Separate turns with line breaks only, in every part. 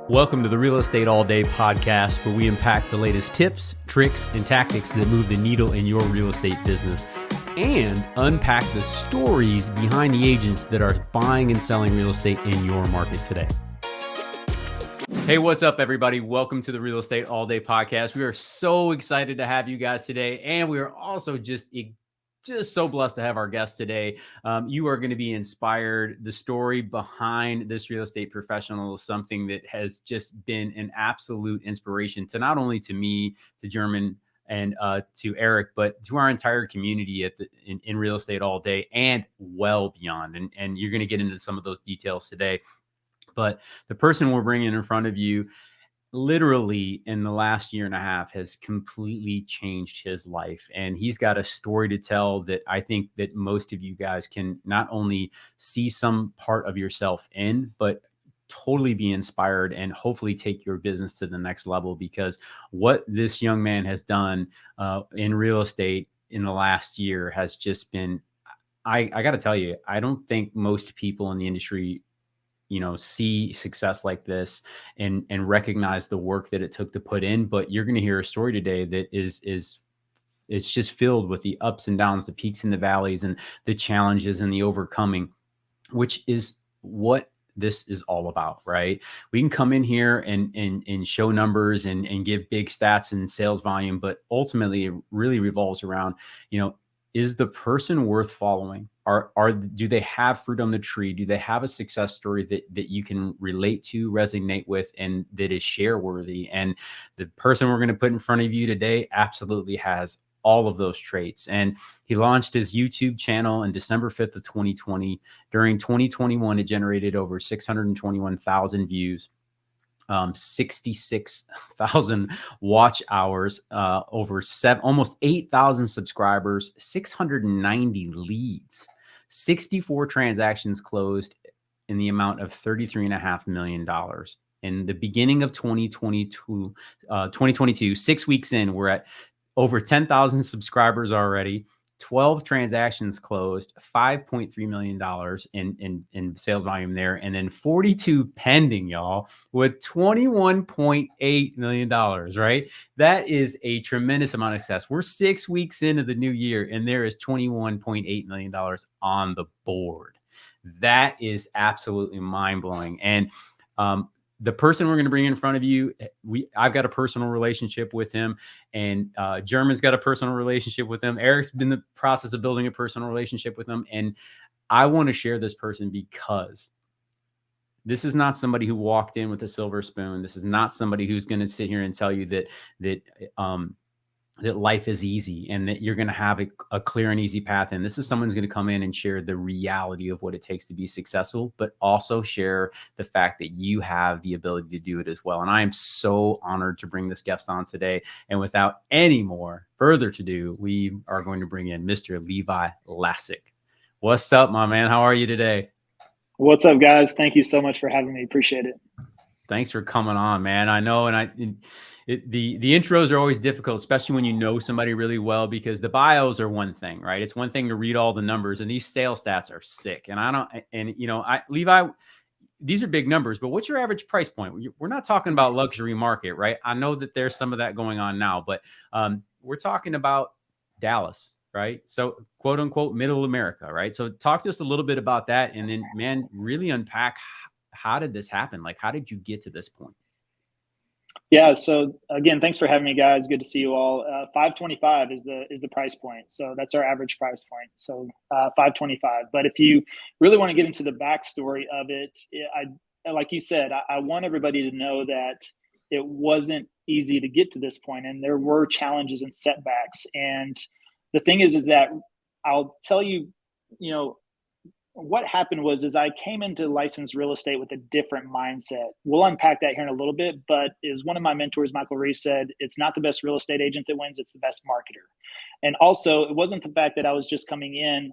Welcome to the Real Estate All Day podcast, where we unpack the latest tips, tricks, and tactics that move the needle in your real estate business and unpack the stories behind the agents that are buying and selling real estate in your market today. Hey, what's up, everybody? Welcome to the Real Estate All Day podcast. We are so excited to have you guys today, and we are also just so blessed to have our guest today. You are going to be inspired. The story behind this real estate professional is something that has just been an absolute inspiration to not only to me, to German, and to Eric, but to our entire community in real estate all day and well beyond. And you're going to get into some of those details today. But the person we're bringing in front of you, literally in the last year and a half, has completely changed his life. And he's got a story to tell that I think that most of you guys can not only see some part of yourself in, but totally be inspired and hopefully take your business to the next level. Because what this young man has done in real estate in the last year has just been, I got to tell you, I don't think most people in the industry see success like this and recognize the work that it took to put in. But you're going to hear a story today that it's just filled with the ups and downs, the peaks and the valleys, and the challenges and the overcoming, which is what this is all about, right? We can come in here and show numbers and give big stats and sales volume, but ultimately it really revolves around, is the person worth following? Do they have fruit on the tree? Do they have a success story that you can relate to, resonate with, and that is share worthy? And the person we're going to put in front of you today absolutely has all of those traits. And he launched his YouTube channel on December 5th of 2020. During 2021, it generated over 621,000 views. 66,000 watch hours, almost 8,000 subscribers, 690 leads, 64 transactions closed in the amount of $33.5 million. In the beginning of 2022, 6 weeks in, we're at over 10,000 subscribers already. 12 transactions closed, $5.3 million in sales volume there, and then 42 pending, y'all, with $21.8 million, right? That is a tremendous amount of success. We're 6 weeks into the new year, and there is $21.8 million on the board. That is absolutely mind-blowing. And the person we're going to bring in front of you, I've got a personal relationship with him, and German's got a personal relationship with him. Eric's been in the process of building a personal relationship with him. And I want to share this person because this is not somebody who walked in with a silver spoon. This is not somebody who's going to sit here and tell you that life is easy and that you're going to have a clear and easy path. And this is someone who's going to come in and share the reality of what it takes to be successful, but also share the fact that you have the ability to do it as well. And I am so honored to bring this guest on today. And without any more further ado, we are going to bring in Mr. Levi Lascsak. What's up, my man? How are you today?
What's up, guys? Thank you so much for having me. Appreciate it.
Thanks for coming on, man. I know, the intros are always difficult, especially when you know somebody really well, because the bios are one thing, right? It's one thing to read all the numbers, and these sales stats are sick. And Levi, these are big numbers, but what's your average price point? We're not talking about luxury market, right? I know that there's some of that going on now, but we're talking about Dallas, right? So quote unquote, middle America, right? So talk to us a little bit about that. And then, man, really unpack, how did this happen? Like, how did you get to this point?
Yeah. So again, thanks for having me, guys. Good to see you all. 525 is the price point. So that's our average price point. So 525. But if you really want to get into the backstory of it, like you said, I want everybody to know that it wasn't easy to get to this point, and there were challenges and setbacks. And the thing is that I'll tell you, what happened was I came into licensed real estate with a different mindset. We'll unpack that here in a little bit, but as one of my mentors, Michael Reese, said, it's not the best real estate agent that wins, it's the best marketer. And also, it wasn't the fact that I was just coming in,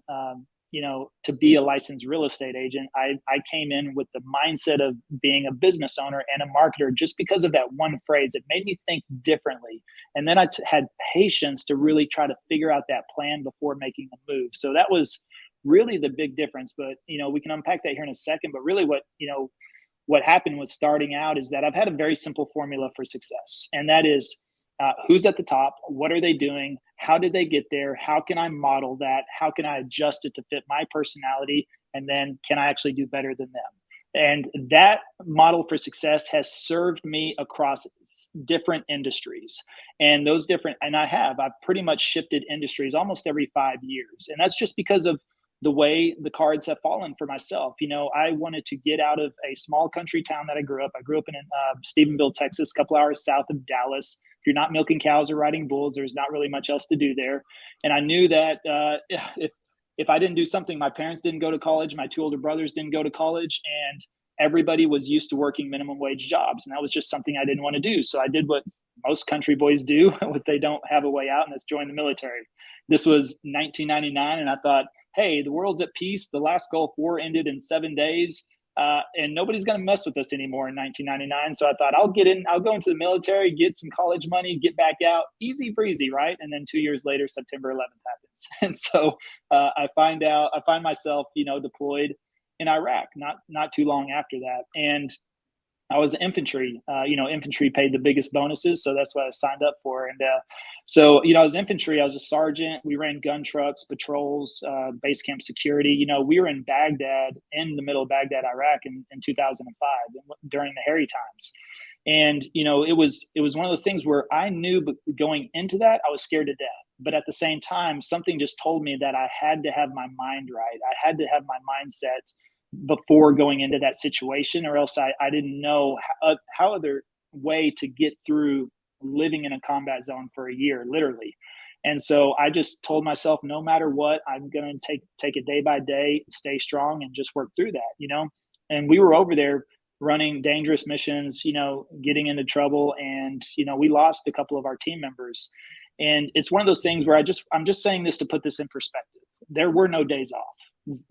to be a licensed real estate agent. I came in with the mindset of being a business owner and a marketer just because of that one phrase. It made me think differently. And then I had patience to really try to figure out that plan before making the move. So that was really the big difference. But, we can unpack that here in a second. But really what what happened was, starting out, is that I've had a very simple formula for success. And that is, who's at the top? What are they doing? How did they get there? How can I model that? How can I adjust it to fit my personality? And then can I actually do better than them? And that model for success has served me across different industries. And I've pretty much shifted industries almost every 5 years. And that's just because of the way the cards have fallen for myself. I wanted to get out of a small country town that I grew up. I grew up in Stephenville, Texas, a couple hours south of Dallas. If you're not milking cows or riding bulls, there's not really much else to do there. And I knew that if I didn't do something, my parents didn't go to college, my two older brothers didn't go to college, and everybody was used to working minimum wage jobs. And that was just something I didn't want to do. So I did what most country boys do when they don't have a way out, and that's join the military. This was 1999, and I thought, hey, the world's at peace. The last Gulf War ended in 7 days, and nobody's going to mess with us anymore in 1999. So I thought, I'll go into the military, get some college money, get back out, easy breezy, right? And then 2 years later, September 11th happens. And so I find myself, deployed in Iraq, not too long after that. And I was infantry. Infantry paid the biggest bonuses, so that's what I signed up for. And so I was infantry. I was a sergeant. We ran gun trucks, patrols, base camp security. We were in Baghdad, in the middle of Baghdad, Iraq, in 2005 during the hairy times. And it was one of those things where I knew, but going into that, I was scared to death. But at the same time, something just told me that I had to have my mind right. I had to have my mindset before going into that situation, or else I didn't know how other way to get through living in a combat zone for a year, literally. And so I just told myself, no matter what, I'm going to take it day by day, stay strong, and just work through that, And we were over there running dangerous missions, getting into trouble. And, we lost a couple of our team members. And it's one of those things where I'm just saying this to put this in perspective. There were no days off.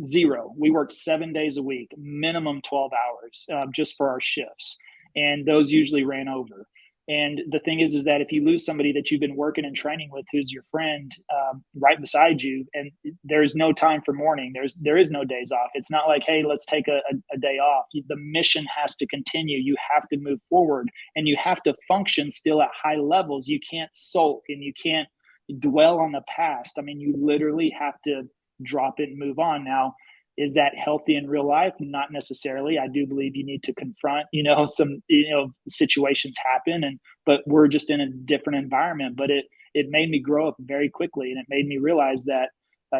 Zero. We worked 7 days a week, minimum 12 hours, just for our shifts. And those usually ran over. And the thing is that if you lose somebody that you've been working and training with, who's your friend, right beside you, and there's no time for mourning, there is no days off. It's not like, hey, let's take a day off. The mission has to continue. You have to move forward, and you have to function still at high levels. You can't sulk, and you can't dwell on the past. I mean, you literally have to drop it and move on. Now, is that healthy in real life? Not necessarily. I do believe you need to confront, some, situations happen, but we're just in a different environment. But it made me grow up very quickly, and it made me realize that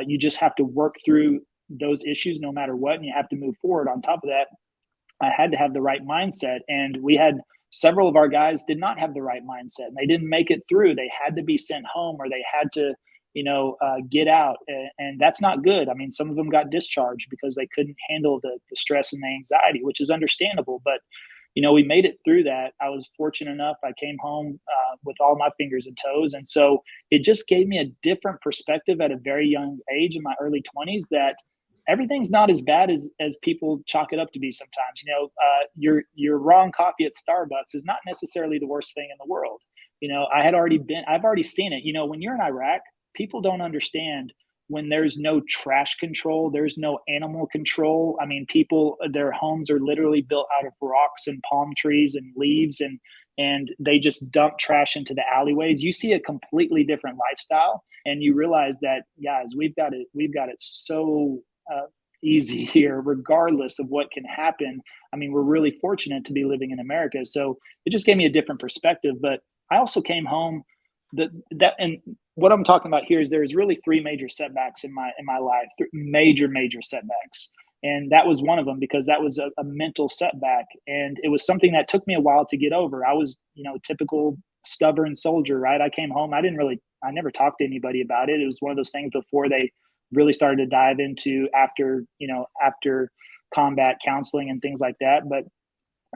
you just have to work through those issues no matter what, and you have to move forward. On top of that, I had to have the right mindset, and we had several of our guys did not have the right mindset, and they didn't make it through. They had to be sent home, or they had to get out. And that's not good. I mean, some of them got discharged because they couldn't handle the stress and the anxiety, which is understandable. But, we made it through that. I was fortunate enough. I came home with all my fingers and toes. And so it just gave me a different perspective at a very young age, in my early 20s, that everything's not as bad as people chalk it up to be sometimes. Your wrong coffee at Starbucks is not necessarily the worst thing in the world. I've already seen it. When you're in Iraq, people don't understand when there's no trash control, there's no animal control. I mean, their homes are literally built out of rocks and palm trees and leaves, and they just dump trash into the alleyways. You see a completely different lifestyle, and you realize that, guys, we've got it so easy here, regardless of what can happen. I mean, we're really fortunate to be living in America. So it just gave me a different perspective. But I also came home and what I'm talking about here is there's really three major setbacks in my life, major setbacks. And that was one of them, because that was a mental setback. And it was something that took me a while to get over. I was, typical stubborn soldier, right? I came home. I never talked to anybody about it. It was one of those things before they really started to dive into after combat counseling and things like that. But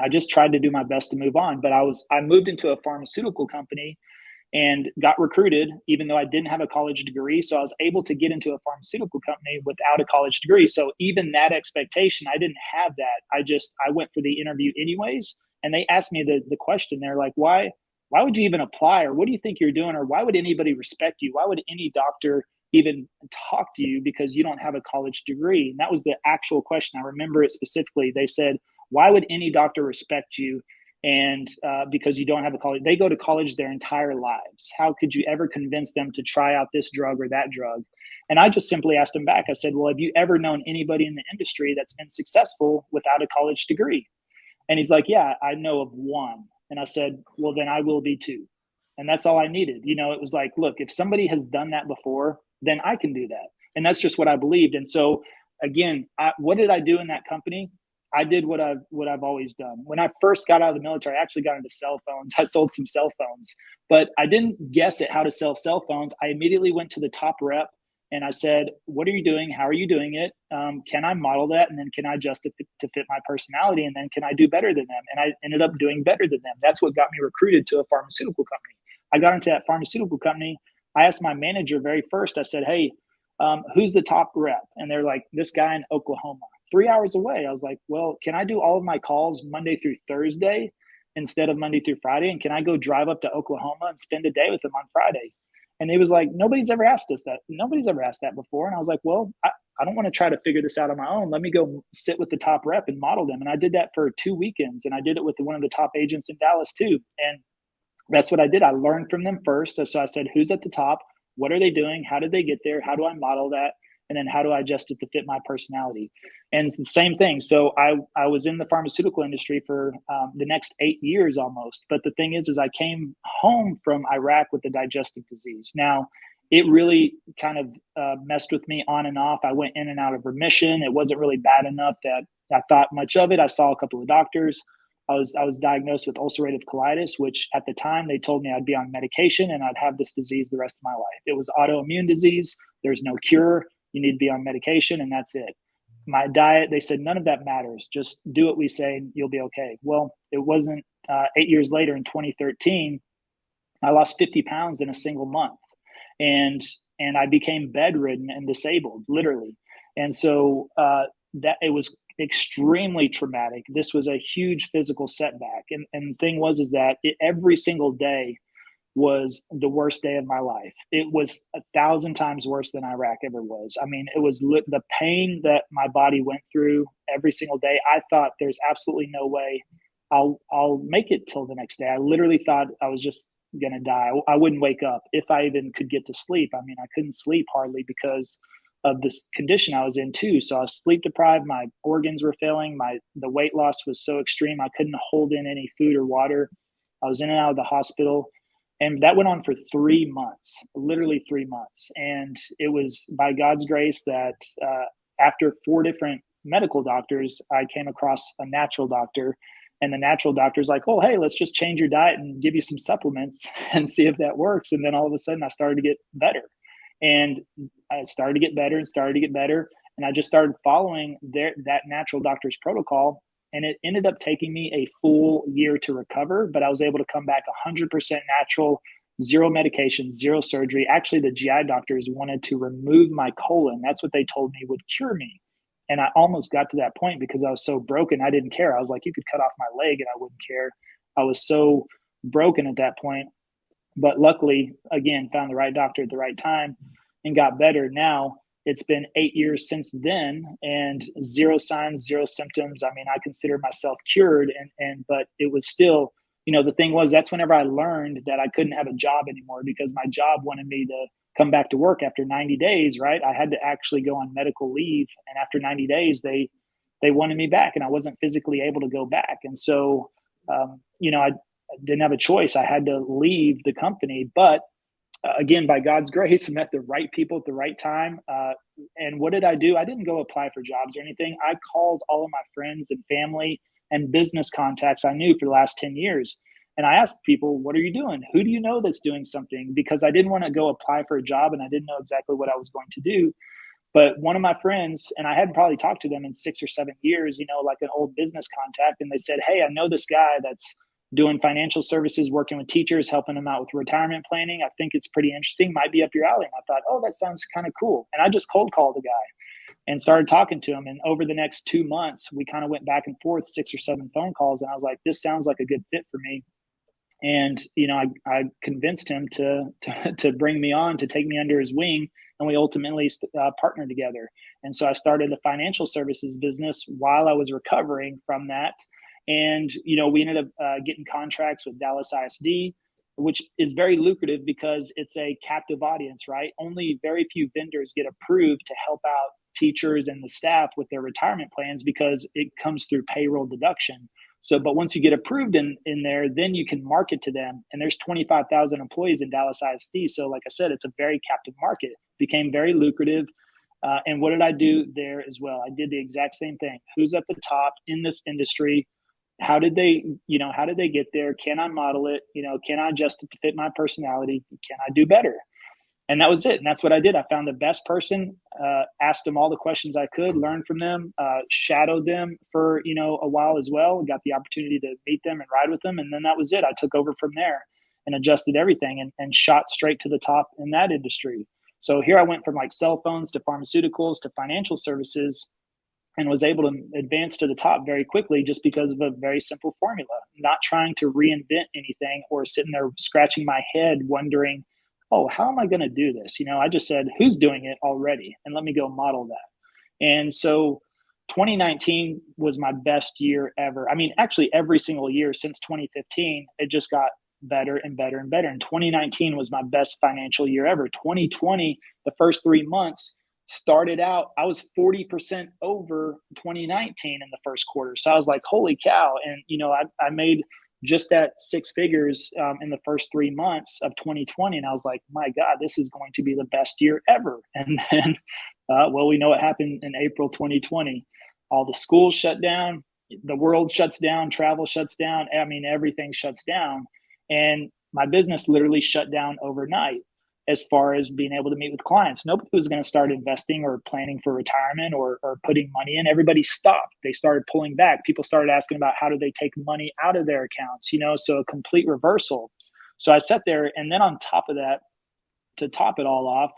I just tried to do my best to move on. But I moved into a pharmaceutical company and got recruited, even though I didn't have a college degree. So I was able to get into a pharmaceutical company without a college degree. So even that expectation, I didn't have that. I went for the interview anyways. And they asked me the question. They're like, why would you even apply? Or what do you think you're doing? Or why would anybody respect you? Why would any doctor even talk to you because you don't have a college degree? And that was the actual question. I remember it specifically. They said, Why would any doctor respect you? And because you don't have a college, they go to college their entire lives. How could you ever convince them to try out this drug or that drug? And I just simply asked him back. I said, well, have you ever known anybody in the industry that's been successful without a college degree? And he's like, yeah, I know of one. And I said, well, then I will be too. And that's all I needed. It was like, look, if somebody has done that before, then I can do that. And that's just what I believed. And so again, what did I do in that company? I did what I've always done. When I first got out of the military, I actually got into cell phones. I sold some cell phones, but I didn't guess at how to sell cell phones. I immediately went to the top rep and I said, what are you doing? How are you doing it? Can I model that? And then can I adjust it to fit my personality? And then can I do better than them? And I ended up doing better than them. That's what got me recruited to a pharmaceutical company. I got into that pharmaceutical company. I asked my manager very first, I said, hey, who's the top rep? And they're like, this guy in Oklahoma, 3 hours away. I was like, well, can I do all of my calls Monday through Thursday instead of Monday through Friday? And can I go drive up to Oklahoma and spend a day with them on Friday? And he was like, nobody's ever asked us that. Nobody's ever asked that before. And I was like, well, I don't want to try to figure this out on my own. Let me go sit with the top rep and model them. And I did that for 2 weekends. And I did it with one of the top agents in Dallas too. And that's what I did. I learned from them first. So I said, who's at the top? What are they doing? How did they get there? How do I model that? And then how do I adjust it to fit my personality? And it's the same thing. So I was in the pharmaceutical industry for the next 8 years almost. But the thing is I came home from Iraq with the digestive disease. Now, it really kind of messed with me on and off. I went in and out of remission. It wasn't really bad enough that I thought much of it. I saw a couple of doctors. I was diagnosed with ulcerative colitis, which at the time they told me I'd be on medication and I'd have this disease the rest of my life. It was autoimmune disease. There's no cure. You need to be on medication and that's it. My diet, they said, none of that matters. Just do what we say and you'll be okay. Well, it wasn't 8 years later in 2013, I lost 50 pounds in a single month. And I became bedridden and disabled, literally. And so that it was extremely traumatic. This was a huge physical setback. And the thing was that every single day was the worst day of my life. It was 1,000 times worse than Iraq ever was. I mean, it was the pain that my body went through every single day. I thought there's absolutely no way I'll make it till the next day. I literally thought I was just going to die. I wouldn't wake up if I even could get to sleep. I mean, I couldn't sleep hardly because of this condition I was in too. So I was sleep deprived. My organs were failing. The weight loss was so extreme. I couldn't hold in any food or water. I was in and out of the hospital. And that went on for 3 months, literally 3 months. And it was by God's grace that after 4 different medical doctors, I came across a natural doctor. And the natural doctor's like, oh, hey, let's just change your diet and give you some supplements and see if that works. And then all of a sudden I started to get better. And I started to get better and started to get better. And I just started following that natural doctor's protocol. And it ended up taking me a full year to recover, but I was able to come back 100% natural, 0 medication, 0 surgery. Actually, the GI doctors wanted to remove my colon. That's what they told me would cure me. And I almost got to that point because I was so broken. I didn't care. I was like, you could cut off my leg and I wouldn't care. I was so broken at that point. But luckily, again, found the right doctor at the right time and got better. Now, it's been 8 years since then and 0 signs, 0 symptoms. I mean, I consider myself cured, but it was still, the thing was that's whenever I learned that I couldn't have a job anymore because my job wanted me to come back to work after 90 days, right? I had to actually go on medical leave. And after 90 days, they wanted me back and I wasn't physically able to go back. And so, I didn't have a choice. I had to leave the company, but again, by God's grace, I met the right people at the right time. And what did I do? I didn't go apply for jobs or anything. I called all of my friends and family and business contacts I knew for the last 10 years. And I asked people, what are you doing? Who do you know that's doing something? Because I didn't want to go apply for a job and I didn't know exactly what I was going to do. But one of my friends, and I hadn't probably talked to them in 6 or 7 years, like an old business contact. And they said, hey, I know this guy that's doing financial services, working with teachers, helping them out with retirement planning. I think it's pretty interesting. Might be up your alley. And I thought, oh, that sounds kind of cool. And I just cold called the guy and started talking to him. And over the next 2 months, we kind of went back and forth 6 or 7 phone calls. And I was like, this sounds like a good fit for me. And, I convinced him to bring me on, to take me under his wing. And we ultimately partnered together. And so I started a financial services business while I was recovering from that. And, we ended up getting contracts with Dallas ISD, which is very lucrative because it's a captive audience, right? Only very few vendors get approved to help out teachers and the staff with their retirement plans because it comes through payroll deduction. So, but once you get approved in there, then you can market to them. And there's 25,000 employees in Dallas ISD. So like I said, it's a very captive market, became very lucrative. And what did I do there as well? I did the exact same thing. Who's at the top in this industry? How did they get there? Can I model it? Can I adjust it to fit my personality? Can I do better? And that was it. And that's what I did. I found the best person, asked them all the questions I could, learned from them, shadowed them for, a while as well, got the opportunity to meet them and ride with them. And then that was it. I took over from there and adjusted everything and shot straight to the top in that industry. So here I went from like cell phones to pharmaceuticals to financial services and was able to advance to the top very quickly just because of a very simple formula, not trying to reinvent anything or sitting there scratching my head wondering, oh, how am I going to do this? I just said, who's doing it already? And let me go model that. And so 2019 was my best year ever. I mean, actually every single year since 2015, it just got better and better and better. And 2019 was my best financial year ever. 2020, the first 3 months started out, I was 40% over 2019 in the first quarter. So I was like, holy cow. And, I made just at six figures in the first 3 months of 2020. And I was like, my God, this is going to be the best year ever. And then, we know what happened in April 2020. All the schools shut down, the world shuts down, travel shuts down. I mean, everything shuts down. And my business literally shut down overnight as far as being able to meet with clients. Nobody was going to start investing or planning for retirement or putting money in. Everybody stopped. They started pulling back. People started asking about how do they take money out of their accounts, so a complete reversal. So I sat there, and then on top of that, to top it all off,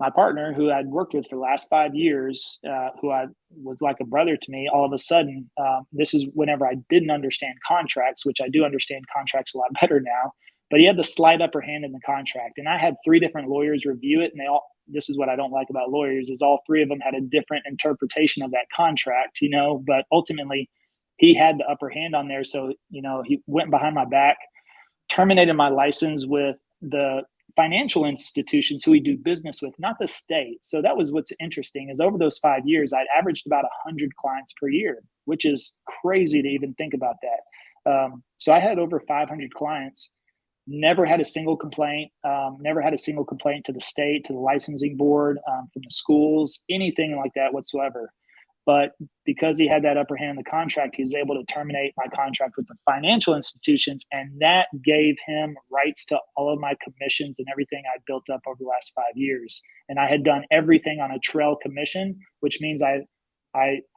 my partner, who I'd worked with for the last 5 years, who I was like a brother to me, all of a sudden, this is whenever I didn't understand contracts, which I do understand contracts a lot better now, but he had the slight upper hand in the contract. And I had 3 different lawyers review it. And this is what I don't like about lawyers, is all 3 of them had a different interpretation of that contract, but ultimately he had the upper hand on there. So, he went behind my back, terminated my license with the financial institutions who we do business with, not the state. So that was what's interesting, is over those 5 years, I'd averaged about 100 clients per year, which is crazy to even think about that. So I had over 500 clients, never had a single complaint, to the state, to the licensing board, from the schools, anything like that whatsoever. But because he had that upper hand in the contract, he was able to terminate my contract with the financial institutions. And that gave him rights to all of my commissions and everything I built up over the last 5 years. And I had done everything on a trail commission, which means I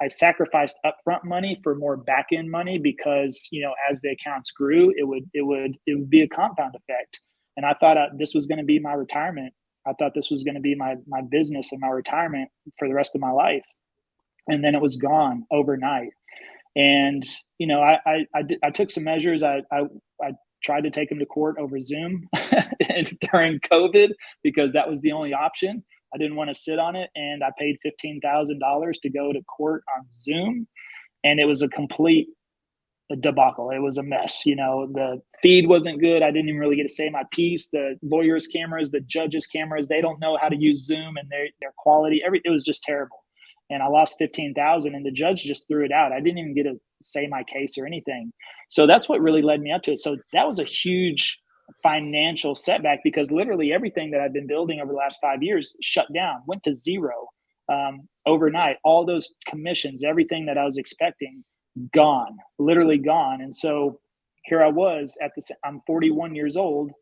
sacrificed upfront money for more back end money because, as the accounts grew, it would be a compound effect. And I thought this was going to be my retirement. I thought this was going to be my business and my retirement for the rest of my life. And then it was gone overnight. And, I took some measures. I tried to take him to court over Zoom during COVID because that was the only option. I didn't want to sit on it. And I paid $15,000 to go to court on Zoom. And it was a complete debacle. It was a mess. The feed wasn't good. I didn't even really get to say my piece. The lawyers' cameras, the judges' cameras, they don't know how to use Zoom and their quality. It was just terrible. And I lost $15,000 and the judge just threw it out. I didn't even get to say my case or anything. So that's what really led me up to it. So that was a huge financial setback because literally everything that I've been building over the last 5 years shut down, went to zero overnight. All those commissions, everything that I was expecting, gone, literally gone. And so here I was I'm 41 years old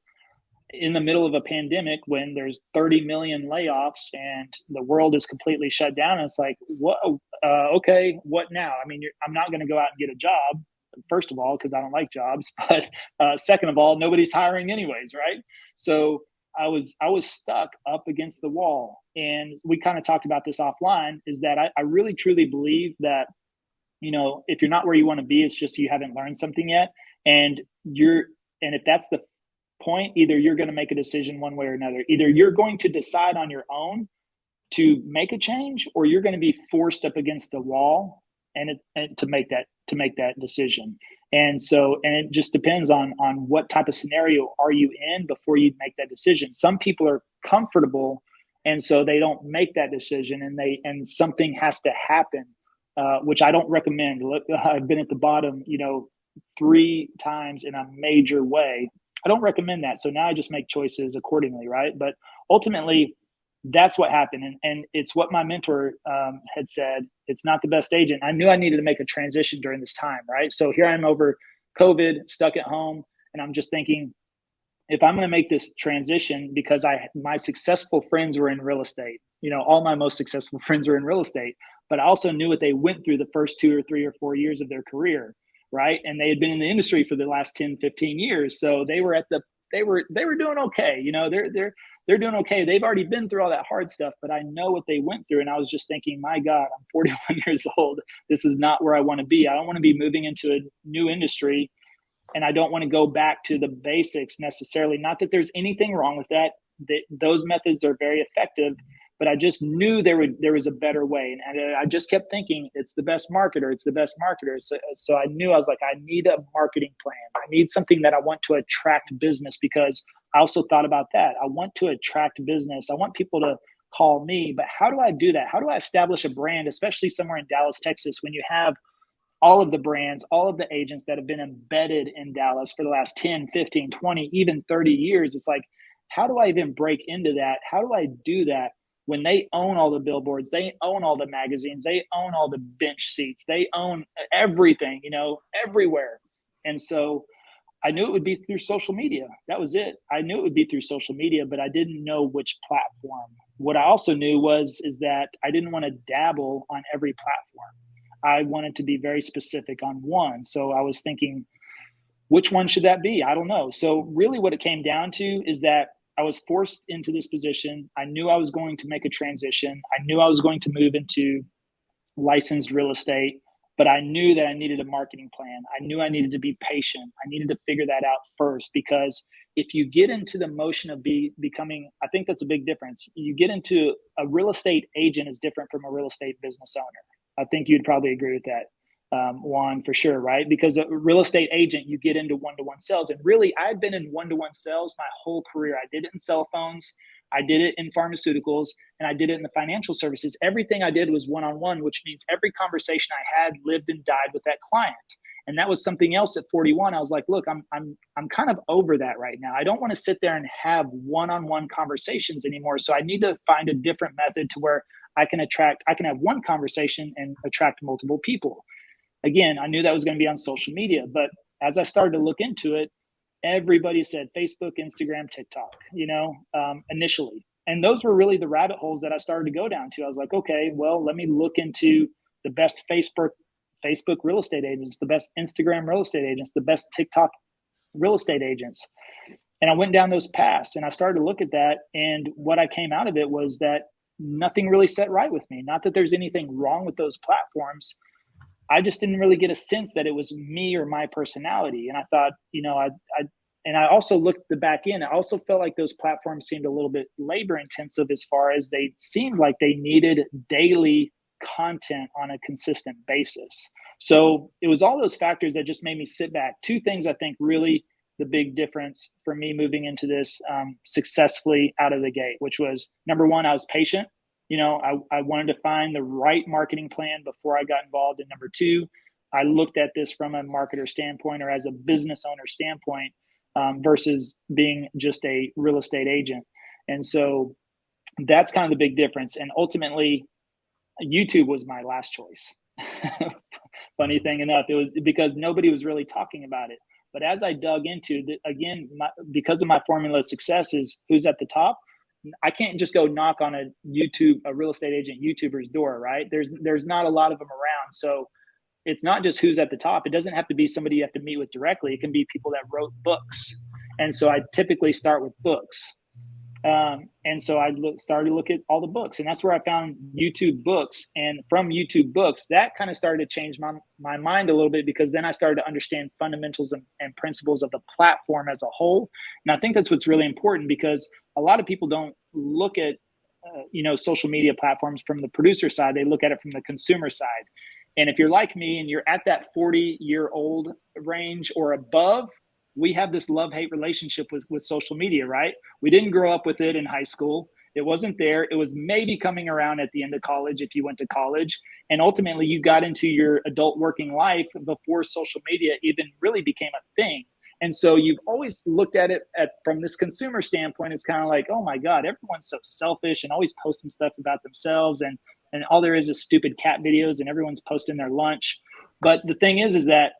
in the middle of a pandemic when there's 30 million layoffs and the world is completely shut down. And it's like, what? Okay, what now? I mean, I'm not going to go out and get a job, first of all, because I don't like jobs. But second of all, nobody's hiring anyways, right? So I was stuck up against the wall. And we kind of talked about this offline, is that I really, truly believe that, if you're not where you want to be, it's just you haven't learned something yet. And if that's the point, either you're going to make a decision one way or another. Either you're going to decide on your own to make a change, or you're going to be forced up against the wall and to make that decision. And it just depends on what type of scenario are you in before you make that decision. Some people are comfortable, and so they don't make that decision, and something has to happen, which I don't recommend. Look, I've been at the bottom, 3 times in a major way. I don't recommend that. So now I just make choices accordingly, right? But ultimately, that's what happened. And it's what my mentor had said. It's not the best agent. I knew I needed to make a transition during this time, right? So here I am over COVID, stuck at home. And I'm just thinking, if I'm going to make this transition, because my successful friends were in real estate, all my most successful friends were in real estate, but I also knew what they went through the first 2 or 3 or 4 years of their career, right? And they had been in the industry for the last 10, 15 years. So they were they were doing okay. They're doing okay. They've already been through all that hard stuff, but I know what they went through. And I was just thinking, my God, I'm 41 years old. This is not where I want to be. I don't want to be moving into a new industry, and I don't want to go back to the basics necessarily. Not that there's anything wrong with that. Those methods are very effective, but I just knew there was a better way. And I just kept thinking, it's the best marketer. It's the best marketer. So I knew, I was like, I need a marketing plan. I need something that I want to attract business, because I also thought about that. I want to attract business. I want people to call me, but how do I do that? How do I establish a brand, especially somewhere in Dallas, Texas, when you have all of the brands, all of the agents that have been embedded in Dallas for the last 10, 15, 20, even 30 years? It's like, how do I even break into that? How do I do that when they own all the billboards, they own all the magazines, they own all the bench seats, they own everything, everywhere. And so I knew it would be through social media. That was it. I knew it would be through social media, but I didn't know which platform. What I also knew is that I didn't want to dabble on every platform. I wanted to be very specific on one. So I was thinking, which one should that be? I don't know. So really what it came down to is that I was forced into this position. I knew I was going to make a transition. I knew I was going to move into licensed real estate, but I knew that I needed a marketing plan. I knew I needed to be patient. I needed to figure that out first, because if you get into the motion of becoming, I think that's a big difference. You get into a real estate agent is different from a real estate business owner. I think you'd probably agree with that. Juan, for sure, right? Because a real estate agent, you get into one-to-one sales. And really, I've been in one-to-one sales my whole career. I did it in cell phones, I did it in pharmaceuticals, and I did it in the financial services. Everything I did was one-on-one, which means every conversation I had lived and died with that client. And that was something else at 41. I was like, look, I'm kind of over that right now. I don't want to sit there and have one-on-one conversations anymore. So I need to find a different method to where I can have one conversation and attract multiple people. Again, I knew that was going to be on social media, but as I started to look into it, everybody said Facebook, Instagram, TikTok, initially. And those were really the rabbit holes that I started to go down to. I was like, okay, well, let me look into the best Facebook real estate agents, the best Instagram real estate agents, the best TikTok real estate agents. And I went down those paths and I started to look at that. And what I came out of it was that nothing really set right with me. Not that there's anything wrong with those platforms. I just didn't really get a sense that it was me or my personality. And I thought, I also looked at the back end. I also felt like those platforms seemed a little bit labor intensive, as far as they seemed like they needed daily content on a consistent basis. So it was all those factors that just made me sit back. 2 things I think really the big difference for me moving into this successfully out of the gate, which was, number one, I was patient. I wanted to find the right marketing plan before I got involved. And number 2, I looked at this from a marketer standpoint, or as a business owner standpoint, versus being just a real estate agent. And so that's kind of the big difference. And ultimately, YouTube was my last choice. Funny thing enough, it was because nobody was really talking about it. But as I dug into because of my formula of success is who's at the top, I can't just go knock on a real estate agent YouTuber's door, right? There's not a lot of them around. So it's not just who's at the top. It doesn't have to be somebody you have to meet with directly. It can be people that wrote books. And so I typically start with books. And so I started to look at all the books, and that's where I found YouTube books. And from YouTube books, that kind of started to change my mind a little bit, because then I started to understand fundamentals and principles of the platform as a whole. And I think that's what's really important, because a lot of people don't look at social media platforms from the producer side. They look at it from the consumer side. And if you're like me and you're at that 40-year-old range or above, we have this love-hate relationship with social media, right? We didn't grow up with it in high school. It wasn't there. It was maybe coming around at the end of college if you went to college. And ultimately, you got into your adult working life before social media even really became a thing. And so you've always looked at it from this consumer standpoint. It's kind of like, oh my God, everyone's so selfish and always posting stuff about themselves. And all there is stupid cat videos and everyone's posting their lunch. But the thing is that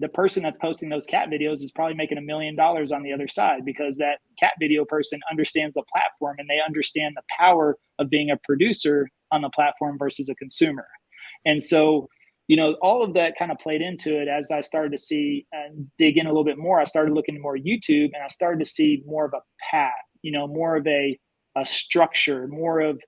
the person that's posting those cat videos is probably making $1 million on the other side, because that cat video person understands the platform and they understand the power of being a producer on the platform versus a consumer. And so, all of that kind of played into it. As I started to see and dig in a little bit more, I started looking at more YouTube, and I started to see more of a path, more of a structure, more of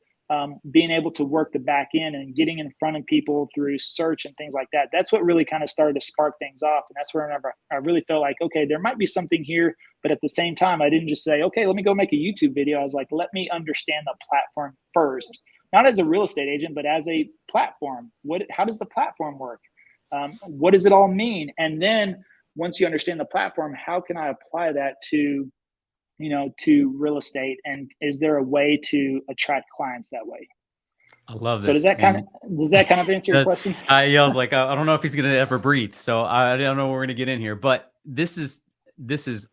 being able to work the back end and getting in front of people through search and things like that. That's what really kind of started to spark things off. And that's where I really felt like, okay, there might be something here. But at the same time, I didn't just say, okay, let me go make a YouTube video. I was like, let me understand the platform first, not as a real estate agent, but as a platform. How does the platform work? What does it all mean? And then once you understand the platform, how can I apply that to real estate? And is there a way to attract clients that way?
I love this.
So does that kind of answer your question?
I was like, I don't know if he's going to ever breathe. So I don't know where we're going to get in here, but this is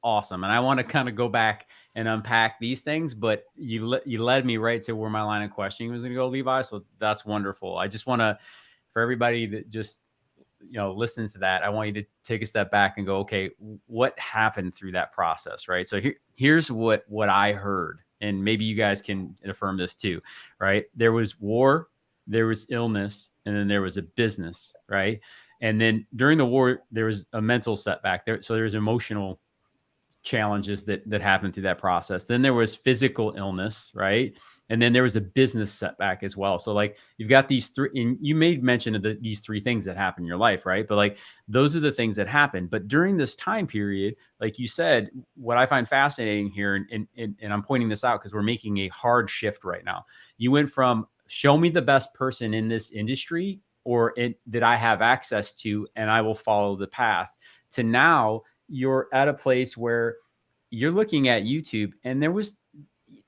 awesome. And I want to kind of go back and unpack these things, but you led me right to where my line of questioning was going to go, Levi. So that's wonderful. I just want to, for everybody that just, listen to that, I want you to take a step back and go, okay, what happened through that process, right? So here's what I heard, and maybe you guys can affirm this too, right? There was war, there was illness, and then there was a business, right? And then during the war, there was a mental setback there. So there was emotional challenges that happened through that process. Then there was physical illness, right? And then there was a business setback as well. So like you've got these three, and you made mention of these three things that happen in your life, right? But like those are the things that happen. But during this time period, like you said, what I find fascinating here, and I'm pointing this out because we're making a hard shift right now. You went from show me the best person in this industry that I have access to, and I will follow the path, to now you're at a place where you're looking at YouTube, and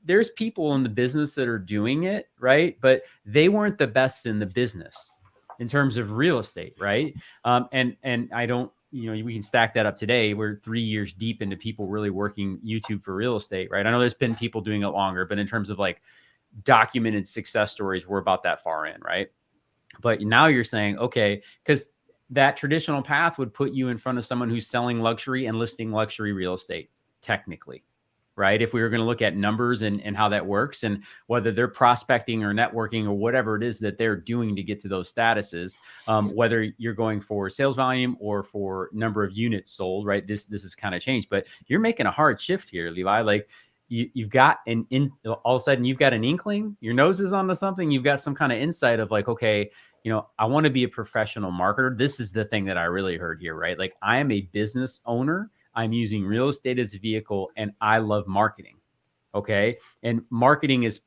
there's people in the business that are doing it, right? But they weren't the best in the business in terms of real estate, right? And I don't, we can stack that up today. We're 3 years deep into people really working YouTube for real estate, right? I know there's been people doing it longer, but in terms of like documented success stories, we're about that far in, right? But now you're saying, okay, because that traditional path would put you in front of someone who's selling luxury and listing luxury real estate, technically, right? If we were going to look at numbers and how that works, and whether they're prospecting or networking or whatever it is that they're doing to get to those statuses, whether you're going for sales volume or for number of units sold, right? This has kind of changed, but you're making a hard shift here, Levi. Like you've got all of a sudden you've got an inkling, your nose is onto something. You've got some kind of insight of like, okay, I want to be a professional marketer. This is the thing that I really heard here, right? Like I am a business owner. I'm using real estate as a vehicle, and I love marketing. Okay. And marketing is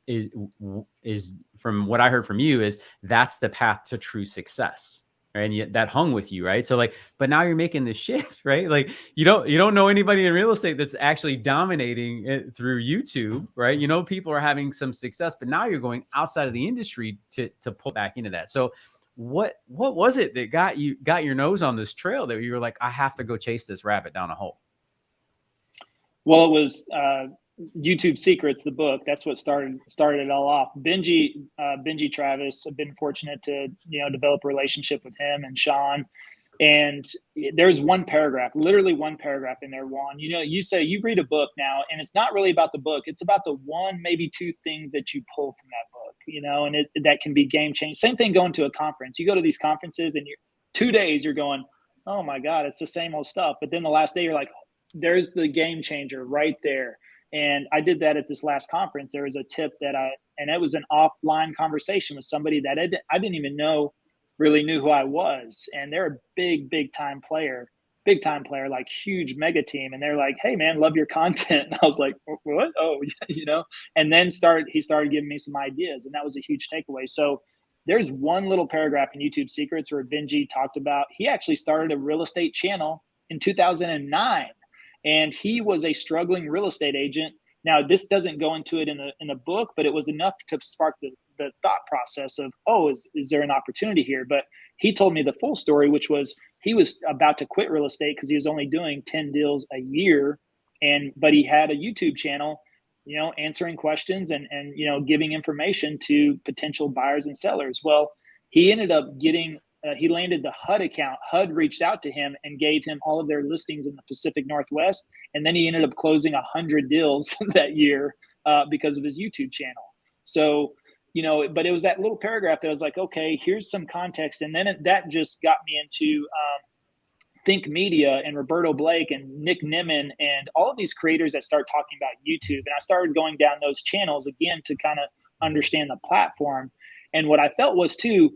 from what I heard from you, is that's the path to true success. Right? And yet that hung with you, right? So like, but now you're making this shift, right? Like you don't know anybody in real estate that's actually dominating it through YouTube, right? People are having some success, but now you're going outside of the industry to pull back into that. So what was it that got your nose on this trail that you were like, I have to go chase this rabbit down a hole?
Well, it was YouTube Secrets, the book. That's what started it all off. Benji Travis, I've been fortunate to develop a relationship with him and Sean. And there's literally one paragraph in there, Juan. You say you read a book now, and it's not really about the book. It's about the one, maybe two things that you pull from that book, and that can be game changing. Same thing going to a conference. You go to these conferences, and 2 days you're going, oh my God, it's the same old stuff. But then the last day you're like, there's the game changer right there. And I did that at this last conference. There was a tip and it was an offline conversation with somebody that I didn't even know really knew who I was. And they're a big time player. big time player, like huge mega team. And they're like, hey man, love your content. And I was like, what? Oh, and then he started giving me some ideas, and that was a huge takeaway. So there's one little paragraph in YouTube Secrets where Benji talked about, he actually started a real estate channel in 2009, and he was a struggling real estate agent. Now, this doesn't go into it in the book, but it was enough to spark the thought process of, oh, is there an opportunity here? But he told me the full story, which was he was about to quit real estate because he was only doing 10 deals a year. But he had a YouTube channel, answering questions and giving information to potential buyers and sellers. Well, he ended up getting he landed the HUD account. HUD reached out to him and gave him all of their listings in the Pacific Northwest. And then he ended up closing 100 deals that year because of his YouTube channel. So, but it was that little paragraph that was like, okay, here's some context. And then that just got me into Think Media and Roberto Blake and Nick Nimmin and all of these creators that start talking about YouTube. And I started going down those channels again to kind of understand the platform. And what I felt was too,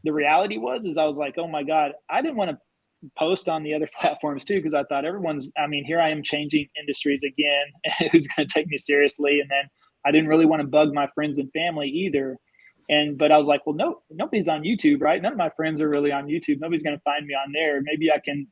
the reality is I was like, oh my God, I didn't want to post on the other platforms too, because I thought here I am changing industries again. Who's going to take me seriously? And then I didn't really want to bug my friends and family either. But I was like, well, no, nobody's on YouTube, right? None of my friends are really on YouTube. Nobody's going to find me on there. Maybe I can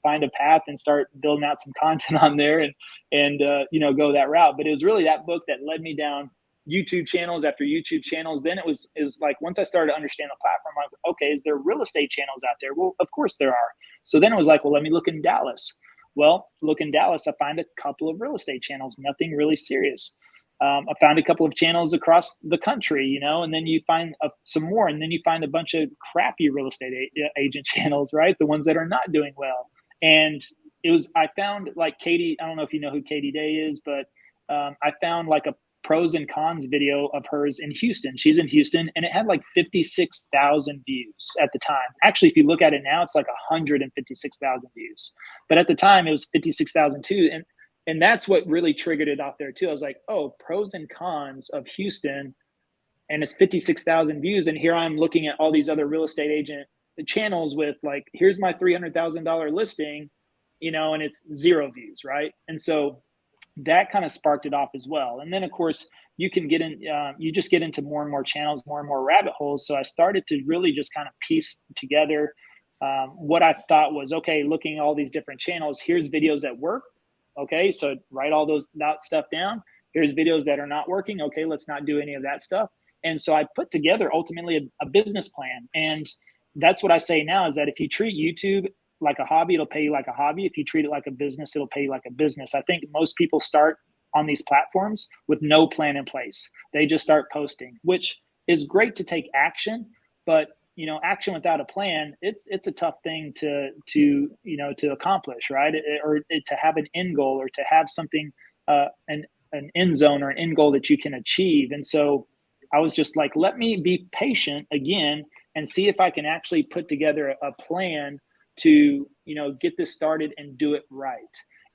find a path and start building out some content on there and go that route. But it was really that book that led me down YouTube channels after YouTube channels. Then it was like, once I started to understand the platform, I'm like, okay, is there real estate channels out there? Well, of course there are. So then it was like, well, let me look in Dallas. Well, look in Dallas, I find a couple of real estate channels, nothing really serious. I found a couple of channels across the country, and then you find some more, and then you find a bunch of crappy real estate agent channels, right? The ones that are not doing well. And I found like Katie, I don't know if you know who Katie Day is, but I found like a pros and cons video of hers in Houston. She's in Houston, and it had like 56,000 views at the time. Actually, if you look at it now, it's like 156,000 views. But at the time, it was 56,000 too. And that's what really triggered it off there too. I was like, oh, pros and cons of Houston, and it's 56,000 views. And here I'm looking at all these other real estate agent channels with like, here's my $300,000 listing, and it's 0 views, right? And so that kind of sparked it off as well. And then of course you can get in, you just get into more and more channels, more and more rabbit holes. So I started to really just kind of piece together what I thought was, okay, looking at all these different channels, here's videos that work. Okay, so write all that stuff down. Here's videos that are not working. Okay, let's not do any of that stuff. And so I put together ultimately a business plan. And that's what I say now is that if you treat YouTube like a hobby, it'll pay you like a hobby. If you treat it like a business, it'll pay you like a business. I think most people start on these platforms with no plan in place. They just start posting, which is great to take action, but action without a plan, it's a tough thing to accomplish, right? Or to have an end goal, or to have something, an end zone or an end goal that you can achieve. And so I was just like, let me be patient again and see if I can actually put together a plan to, get this started and do it right.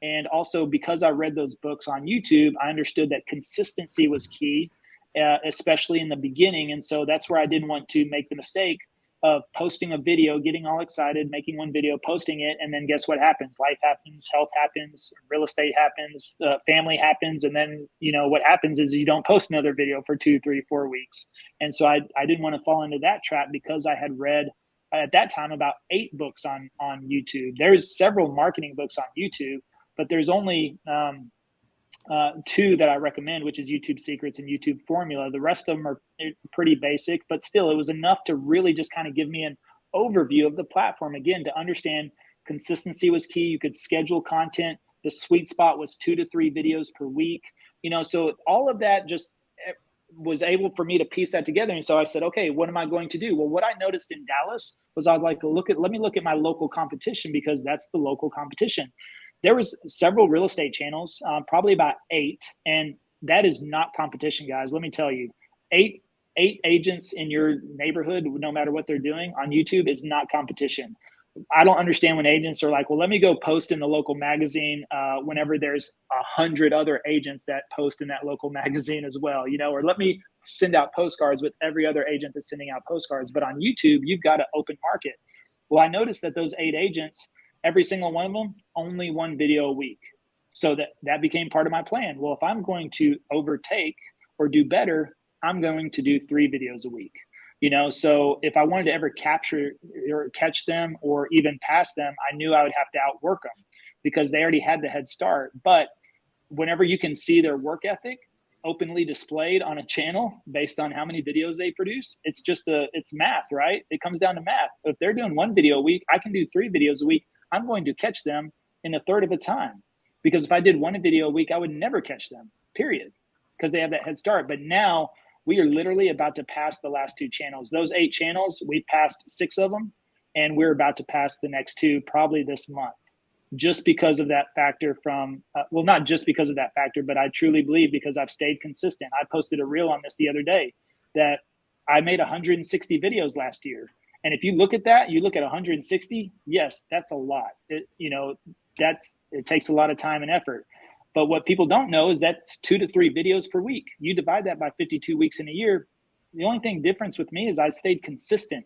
And also because I read those books on YouTube, I understood that consistency was key, especially in the beginning. And so that's where I didn't want to make the mistake of posting a video, getting all excited, making one video, posting it, and then guess what happens? Life happens, health happens, real estate happens, family happens, and then what happens is you don't post another video for 2, 3, 4 weeks. And so I didn't want to fall into that trap because I had read at that time about 8 books on YouTube. There's several marketing books on YouTube, but there's only 2 that I recommend, which is YouTube Secrets and YouTube Formula. The rest of them are pretty basic, but still it was enough to really just kind of give me an overview of the platform. Again, to understand consistency was key. You could schedule content. The sweet spot was 2 to 3 videos per week. So all of that just was able for me to piece that together. And so I said, okay, what am I going to do? Well, what I noticed in Dallas was I'd like to let me look at my local competition, because that's the local competition. There was several real estate channels, probably about 8. And that is not competition, guys. Let me tell you, 8 agents in your neighborhood, no matter what they're doing on YouTube, is not competition. I don't understand when agents are like, well, let me go post in the local magazine whenever there's 100 other agents that post in that local magazine as well, or let me send out postcards with every other agent that's sending out postcards. But on YouTube, you've got an open market. Well, I noticed that those 8 agents, every single one of them, only one video a week. So that became part of my plan. Well, if I'm going to overtake or do better, I'm going to do 3 videos a week. So if I wanted to ever capture or catch them or even pass them, I knew I would have to outwork them because they already had the head start. But whenever you can see their work ethic openly displayed on a channel based on how many videos they produce, it's math, right? It comes down to math. If they're doing 1 video a week, I can do 3 videos a week. I'm going to catch them in a third of the time, because if I did 1 video a week, I would never catch them, period, because they have that head start. But now we are literally about to pass the last 2 channels. Those 8 channels, we passed 6 of them, and we're about to pass the next 2 probably this month, just because of that factor not just because of that factor, but I truly believe because I've stayed consistent. I posted a reel on this the other day that I made 160 videos last year. And if you look at that, you look at 160, yes, that's a lot. It takes a lot of time and effort. But what people don't know is that's 2 to 3 videos per week. You divide that by 52 weeks in a year. The only thing difference with me is I stayed consistent.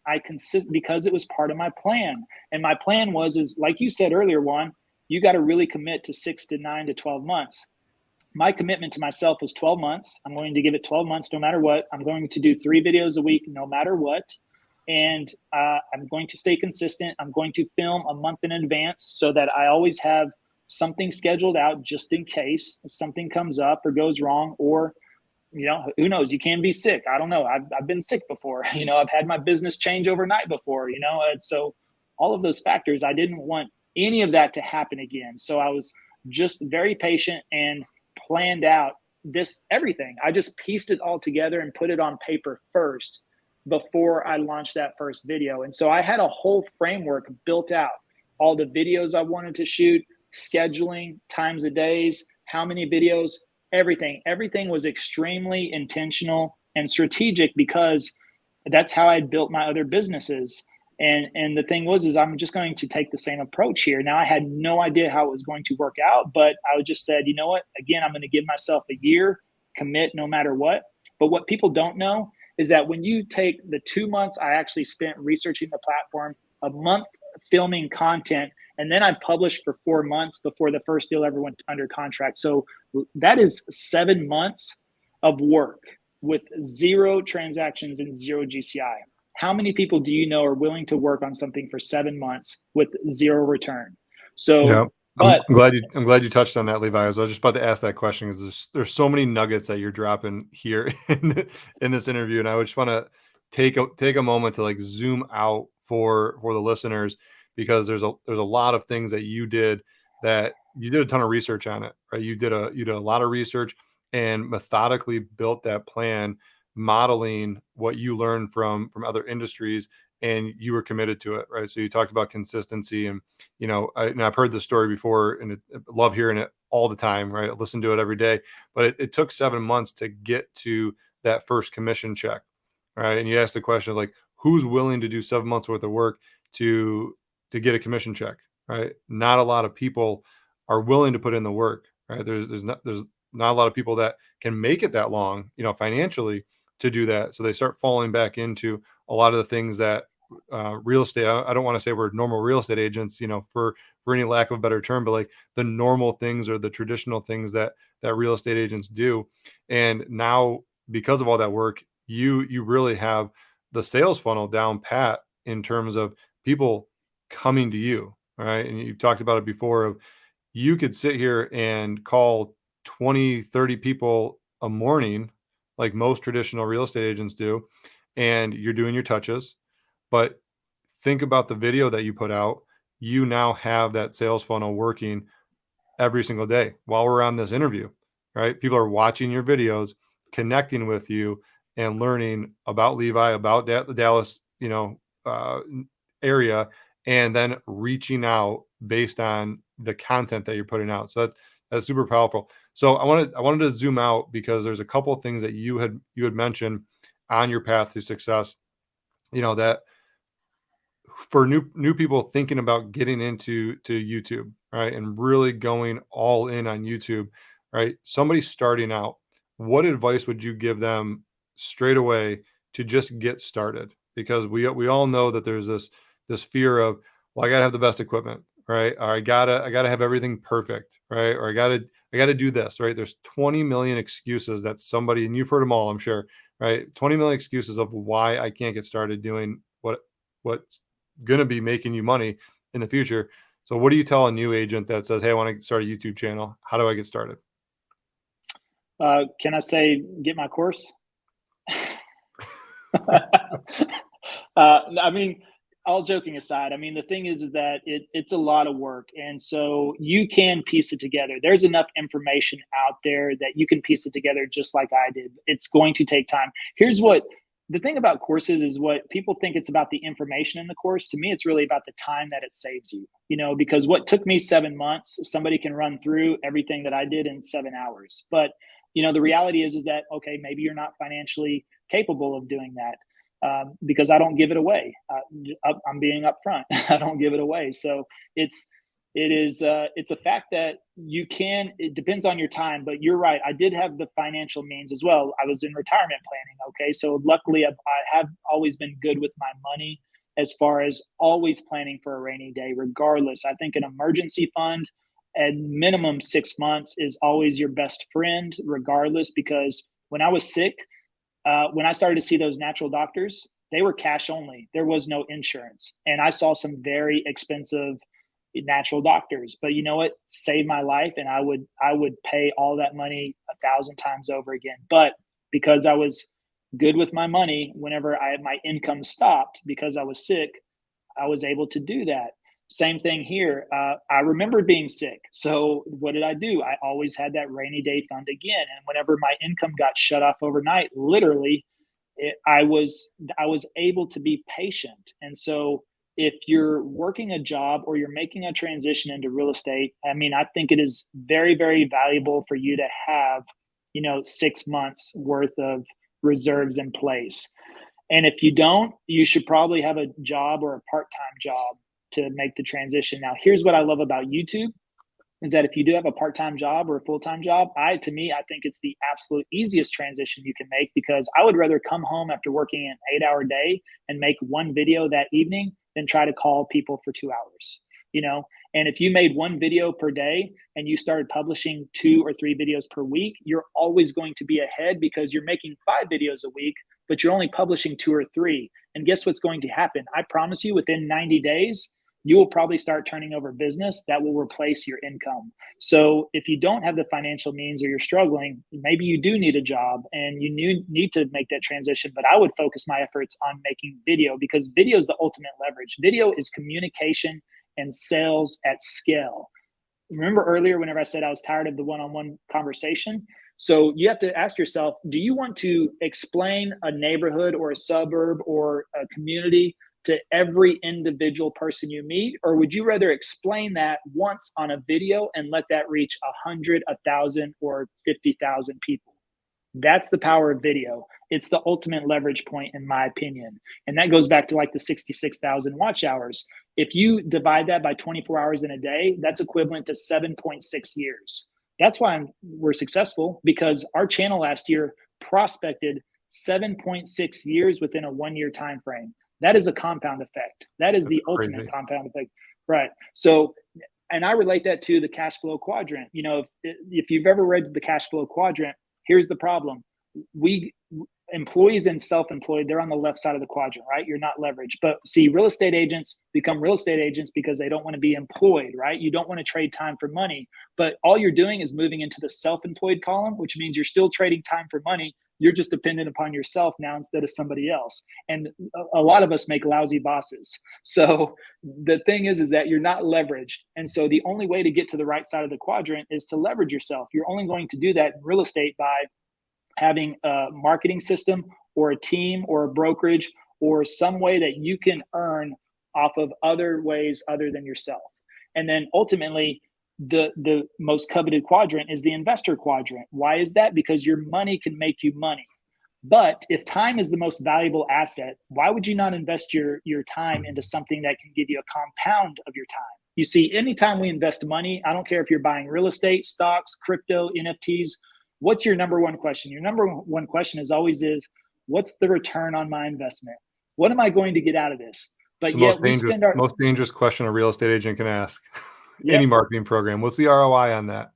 Because it was part of my plan. And my plan is like you said earlier, Juan, you got to really commit to 6 to 9 to 12 months. My commitment to myself was 12 months. I'm going to give it 12 months no matter what. I'm going to do 3 videos a week no matter what. And I'm going to stay consistent. I'm going to film a month in advance so that I always have something scheduled out just in case something comes up or goes wrong, or who knows, you can be sick. I don't know. I've been sick before. I've had my business change overnight before, and so all of those factors, I didn't want any of that to happen again. So I was just very patient and planned out everything. I just pieced it all together and put it on paper first before I launched that first video. And so I had a whole framework built out, all the videos I wanted to shoot, scheduling, times of days, how many videos, everything was extremely intentional and strategic, because that's how I built my other businesses. And the thing is I'm just going to take the same approach here. Now, I had no idea how it was going to work out, but I just said, you know what, again, I'm going to give myself a year, commit no matter what. But what people don't know is that when you take the 2 months I actually spent researching the platform, a month filming content, and then I published for 4 months before the first deal ever went under contract. So that is 7 months of work with 0 transactions and 0 GCI. How many people do you know are willing to work on something for 7 months with 0 return? So,
yeah,
but
I'm glad you touched on that, Levi. I was just about to ask that question, because there's so many nuggets that you're dropping here in this interview, and I would just want to take a moment to like zoom out for the listeners, because there's a lot of things that you did a ton of research on it, right? You did a lot of research and methodically built that plan, modeling what you learned from other industries, and you were committed to it, right? So you talked about consistency, and I've heard this story before, and I love hearing it all the time, right? I listen to it every day, but it took 7 months to get to that first commission check, right? And you asked the question of like, who's willing to do 7 months worth of work to get a commission check, right? Not a lot of people are willing to put in the work, right? There's not a lot of people that can make it that long, financially, to do that. So they start falling back into a lot of the things that real estate. I don't want to say we're normal real estate agents, for any lack of a better term, but like the normal things or the traditional things that real estate agents do. And now, because of all that work, you really have the sales funnel down pat in terms of people coming to you, right? And you've talked about it before, of you could sit here and call 20, 30 people a morning, like most traditional real estate agents do, and you're doing your touches. But think about the video that you put out. You now have that sales funnel working every single day while we're on this interview, right? People are watching your videos, connecting with you, and learning about Levi, about the Dallas, area, and then reaching out based on the content that you're putting out. So that's super powerful. So I wanted to zoom out, because there's a couple of things that you had mentioned on your path to success, that for new people thinking about getting into YouTube, right, and really going all in on YouTube, right? Somebody starting out, what advice would you give them straight away to just get started? Because we all know that there's this fear of, well, I got to have the best equipment, right? Or I gotta have everything perfect, right? Or I gotta do this, right? There's 20 million excuses that somebody, and you've heard them all, I'm sure, right? 20 million excuses of why I can't get started doing what's gonna be making you money in the future. So what do you tell a new agent that says, hey, I want to start a YouTube channel? How do I get started?
Can I say, get my course? I mean, all joking aside, I mean, the thing is that it's a lot of work. And so you can piece it together. There's enough information out there that you can piece it together just like I did. It's going to take time. Here's what the thing about courses is: what people think it's about the information in the course. To me, it's really about the time that it saves you, because what took me 7 months, somebody can run through everything that I did in 7 hours. But, the reality is that, okay, maybe you're not financially capable of doing that. Because I don't give it away. I'm being upfront. I don't give it away. So it's a fact that you can. It depends on your time, but you're right. I did have the financial means as well. I was in retirement planning. Okay, so luckily I have always been good with my money, as far as always planning for a rainy day. Regardless, I think an emergency fund at minimum 6 months is always your best friend, regardless. Because when I was sick, when I started to see those natural doctors, they were cash only. There was no insurance. And I saw some very expensive natural doctors, but you know what? Saved my life. And I would pay all that money 1,000 times over again. But because I was good with my money, whenever my income stopped because I was sick, I was able to do that. Same thing here. I remember being sick. So what did I do? I always had that rainy day fund again. And whenever my income got shut off overnight, literally, I was able to be patient. And so if you're working a job or you're making a transition into real estate, I mean, I think it is very, very valuable for you to have, 6 months worth of reserves in place. And if you don't, you should probably have a job or a part-time job to make the transition. Now, here's what I love about YouTube is that if you do have a part-time job or a full-time job, I think it's the absolute easiest transition you can make, because I would rather come home after working an 8-hour day and make one video that evening than try to call people for 2 hours, And if you made one video per day and you started publishing 2 or 3 videos per week, you're always going to be ahead, because you're making 5 videos a week, but you're only publishing 2 or 3. And guess what's going to happen? I promise you, within 90 days, you will probably start turning over business that will replace your income. So if you don't have the financial means or you're struggling, maybe you do need a job and you need to make that transition. But I would focus my efforts on making video, because video is the ultimate leverage. Video is communication and sales at scale. Remember earlier whenever I said I was tired of the one-on-one conversation? So you have to ask yourself, do you want to explain a neighborhood or a suburb or a community to every individual person you meet? Or would you rather explain that once on a video and let that reach 100, 1,000, or 50,000 people? That's the power of video. It's the ultimate leverage point, in my opinion. And that goes back to like the 66,000 watch hours. If you divide that by 24 hours in a day, that's equivalent to 7.6 years. That's why we're successful, because our channel last year prospected 7.6 years within a 1-year time frame. That is a compound effect. That is the ultimate compound effect. Right. So, and I relate that to the cash flow quadrant. If you've ever read the cash flow quadrant, here's the problem. Employees and self-employed, they're on the left side of the quadrant, right? You're not leveraged. But see, real estate agents become real estate agents because they don't want to be employed, right? You don't want to trade time for money, but all you're doing is moving into the self-employed column, which means you're still trading time for money. You're just dependent upon yourself now instead of somebody else. And a lot of us make lousy bosses. So the thing is that you're not leveraged. And so the only way to get to the right side of the quadrant is to leverage yourself. You're only going to do that in real estate by having a marketing system or a team or a brokerage or some way that you can earn off of other ways other than yourself. And then ultimately, the most coveted quadrant is the investor quadrant. Why is that? Because your money can make you money. But if time is the most valuable asset, why would you not invest your time into something that can give you a compound of your time? You see, anytime we invest money, I don't care if you're buying real estate, stocks, crypto, NFTs, what's your number one question? Your number one question is always what's the return on my investment? What am I going to get out of this? But
The
yet we spend our
most dangerous question a real estate agent can ask.
Yep.
Any marketing program. What's the ROI on that?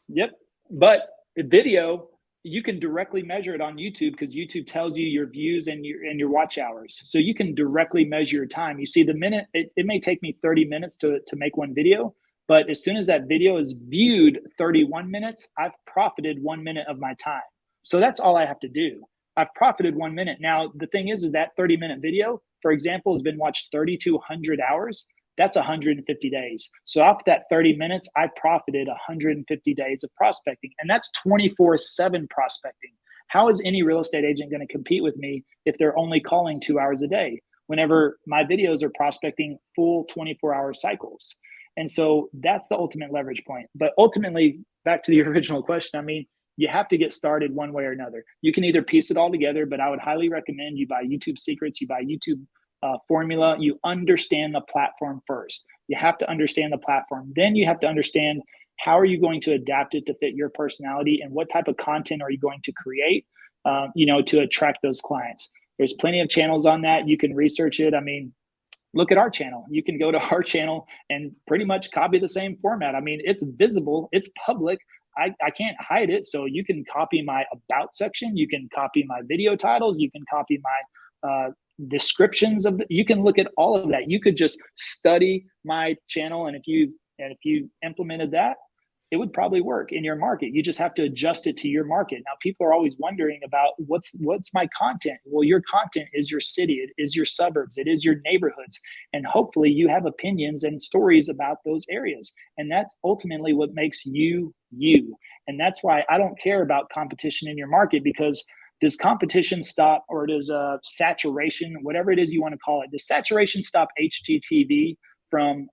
Yep. But the video, you can directly measure it on YouTube because YouTube tells you your views and your watch hours. So you can directly measure your time. You see, the minute it may take me 30 minutes to make one video, but as soon as that video is viewed 31 minutes, I've profited 1 minute of my time. So that's all I have to do. I've profited 1 minute. Now, the thing is that 30-minute video, for example, has been watched 3,200 hours. That's 150 days. So after that 30 minutes, I profited 150 days of prospecting. And that's 24/7 prospecting. How is any real estate agent going to compete with me if they're only calling 2 hours a day, whenever my videos are prospecting full 24-hour cycles? And so that's the ultimate leverage point. But ultimately, back to the original question, I mean, you have to get started one way or another. You can either piece it all together, but I would highly recommend you buy YouTube Secrets, you buy YouTube formula. You understand the platform first. You have to understand the platform. Then you have to understand how are you going to adapt it to fit your personality and what type of content are you going to create, to attract those clients. There's plenty of channels on that. You can research it. I mean, look at our channel. You can go to our channel and pretty much copy the same format. I mean, it's visible, it's public. I can't hide it. So you can copy my about section. You can copy my video titles. You can copy my descriptions you can look at all of that. You could just study my channel, and if you implemented that, it would probably work in your market. You just have to adjust it to your market. Now, people are always wondering about what's my content. Well, your content is your city, it is your suburbs, it is your neighborhoods, and hopefully you have opinions and stories about those areas. And that's ultimately what makes you you. And that's why I don't care about competition in your market, because does competition stop, or does saturation, whatever it is you want to call it, does saturation stop HGTV from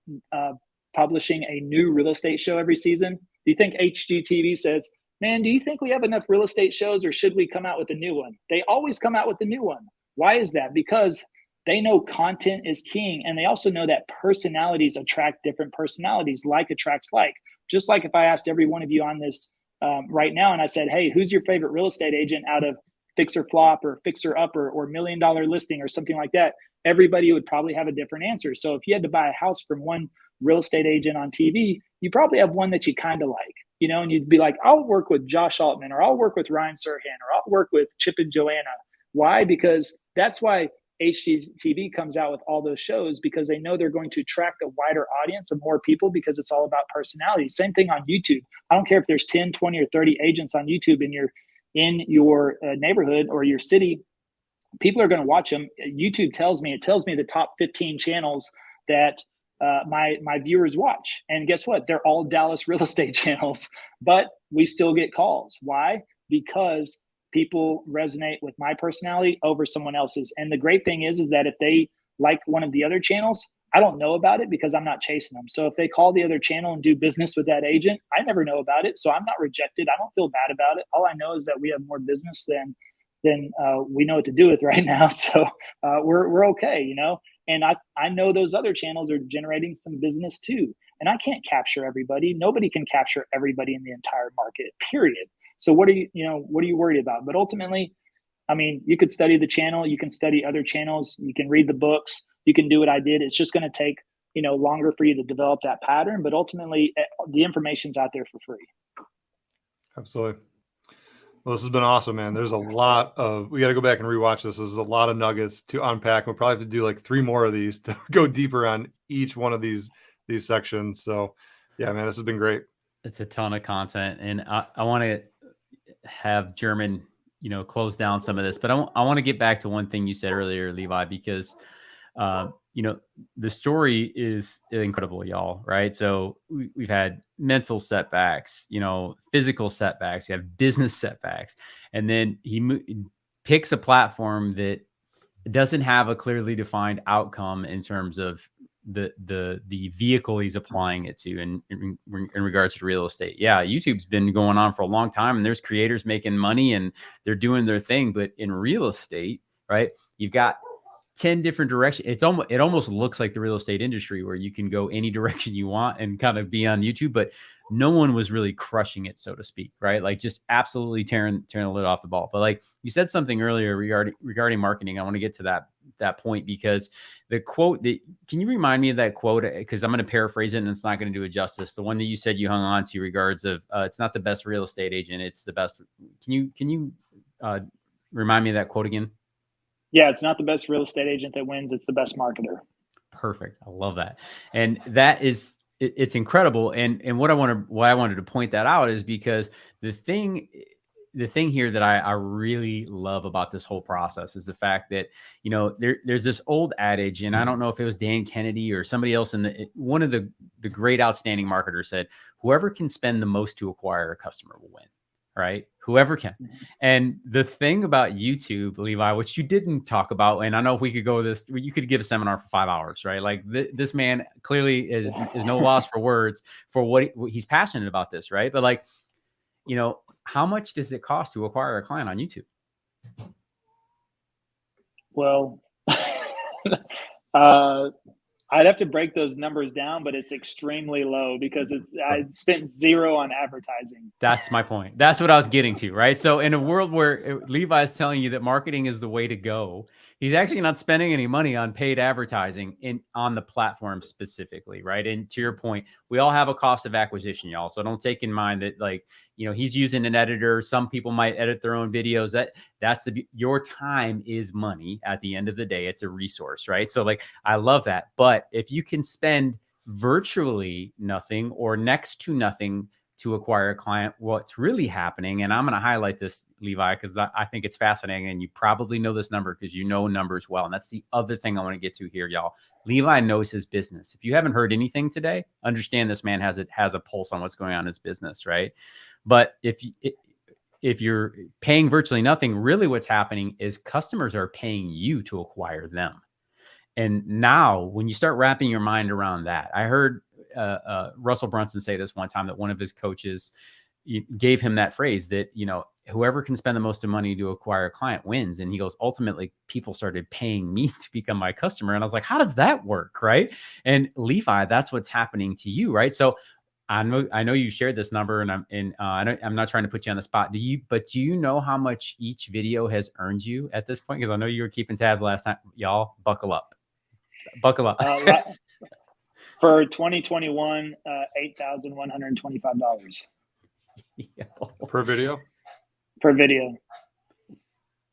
publishing a new real estate show every season? Do you think HGTV says, man, do you think we have enough real estate shows, or should we come out with a new one? They always come out with a new one. Why is that? Because they know content is king, and they also know that personalities attract different personalities. Like attracts like. Just like if I asked every one of you on this right now and I said, hey, who's your favorite real estate agent out of Fixer Flop or Fixer Upper or $1 Million Listing or something like that, everybody would probably have a different answer. So if you had to buy a house from one real estate agent on TV, you probably have one that you kind of like, and you'd be like, I'll work with Josh Altman, or I'll work with Ryan Serhan, or I'll work with Chip and Joanna. Why? Because that's why HGTV comes out with all those shows, because they know they're going to attract a wider audience of more people, because it's all about personality. Same thing on YouTube. I don't care if there's 10, 20, or 30 agents on YouTube in your neighborhood or your city, people are going to watch them. YouTube tells me the top 15 channels that my viewers watch. And guess what? They're all Dallas real estate channels, but we still get calls. Why? Because people resonate with my personality over someone else's. And the great thing is that if they like one of the other channels, I don't know about it because I'm not chasing them. So if they call the other channel and do business with that agent, I never know about it. So I'm not rejected. I don't feel bad about it. All I know is that we have more business than we know what to do with right now. So we're okay, And I know those other channels are generating some business too. And I can't capture everybody. Nobody can capture everybody in the entire market, period. So what are you worried about? But ultimately, I mean, you could study the channel, you can study other channels, you can read the books, you can do what I did. It's just going to take, longer for you to develop that pattern. But ultimately, the information's out there for free.
Absolutely. Well, this has been awesome, man. There's we got to go back and rewatch this. There's a lot of nuggets to unpack. We'll probably have to do like 3 more of these to go deeper on each one of these sections. So yeah, man, this has been great.
It's a ton of content, and I want to have German, close down some of this, but I want to get back to one thing you said earlier, Levi, because, the story is incredible, y'all. Right. So we've had mental setbacks, physical setbacks, you have business setbacks, and then he picks a platform that doesn't have a clearly defined outcome in terms of the vehicle he's applying it to in regards to real estate. Yeah, YouTube's been going on for a long time, and there's creators making money and they're doing their thing. But in real estate, right, you've got 10 different directions. It almost looks like the real estate industry, where you can go any direction you want and kind of be on YouTube, but no one was really crushing it, so to speak, right? Like just absolutely tearing the lid off the ball. But like you said something earlier regarding marketing, I want to get to that that point, because the quote that, can you remind me of that quote? Because I'm going to paraphrase it and it's not going to do it justice. The one that you said you hung on to regards of it's not the best real estate agent, it's the best. Can you remind me of that quote again?
Yeah, it's not the best real estate agent that wins, it's the best marketer.
Perfect. I love that. And that is, it's incredible. And why I wanted to point that out is because the thing here that I really love about this whole process is the fact that, there's this old adage, and I don't know if it was Dan Kennedy or somebody else one of the great outstanding marketers said, whoever can spend the most to acquire a customer will win. Right? Whoever can. And the thing about YouTube, Levi, which you didn't talk about, and I know if we could go this, you could give a seminar for 5 hours, right? Like this man clearly is no loss for words for what he's passionate about this, right? But like, how much does it cost to acquire a client on YouTube?
Well, I'd have to break those numbers down, but it's extremely low because I spent zero on advertising.
That's my point. That's what I was getting to, right? So in a world where Levi is telling you that marketing is the way to go, he's actually not spending any money on paid advertising on the platform specifically, right? And to your point, we all have a cost of acquisition, y'all. So don't take in mind that, like, he's using an editor. Some people might edit their own videos. Your time is money at the end of the day. It's a resource, right? So like, I love that. But if you can spend virtually nothing or next to nothing to acquire a client, what's really happening, and I'm going to highlight this, Levi, because I think it's fascinating, and you probably know this number because you know numbers well. And that's the other thing I want to get to here, y'all. Levi knows his business. If you haven't heard anything today, understand this man has a pulse on what's going on in his business, right? But if you're paying virtually nothing, really what's happening is customers are paying you to acquire them. And now when you start wrapping your mind around that, I heard Russell Brunson say this one time, that one of his coaches gave him that phrase that, whoever can spend the most money to acquire a client wins. And he goes, ultimately, people started paying me to become my customer. And I was like, how does that work? Right. And Levi, that's what's happening to you. Right. So I know you shared this number, and I'm not trying to put you on the spot. Do you know how much each video has earned you at this point? Because I know you were keeping tabs last time. Y'all, buckle up.
For 2021, $8,125
per video.
Per video.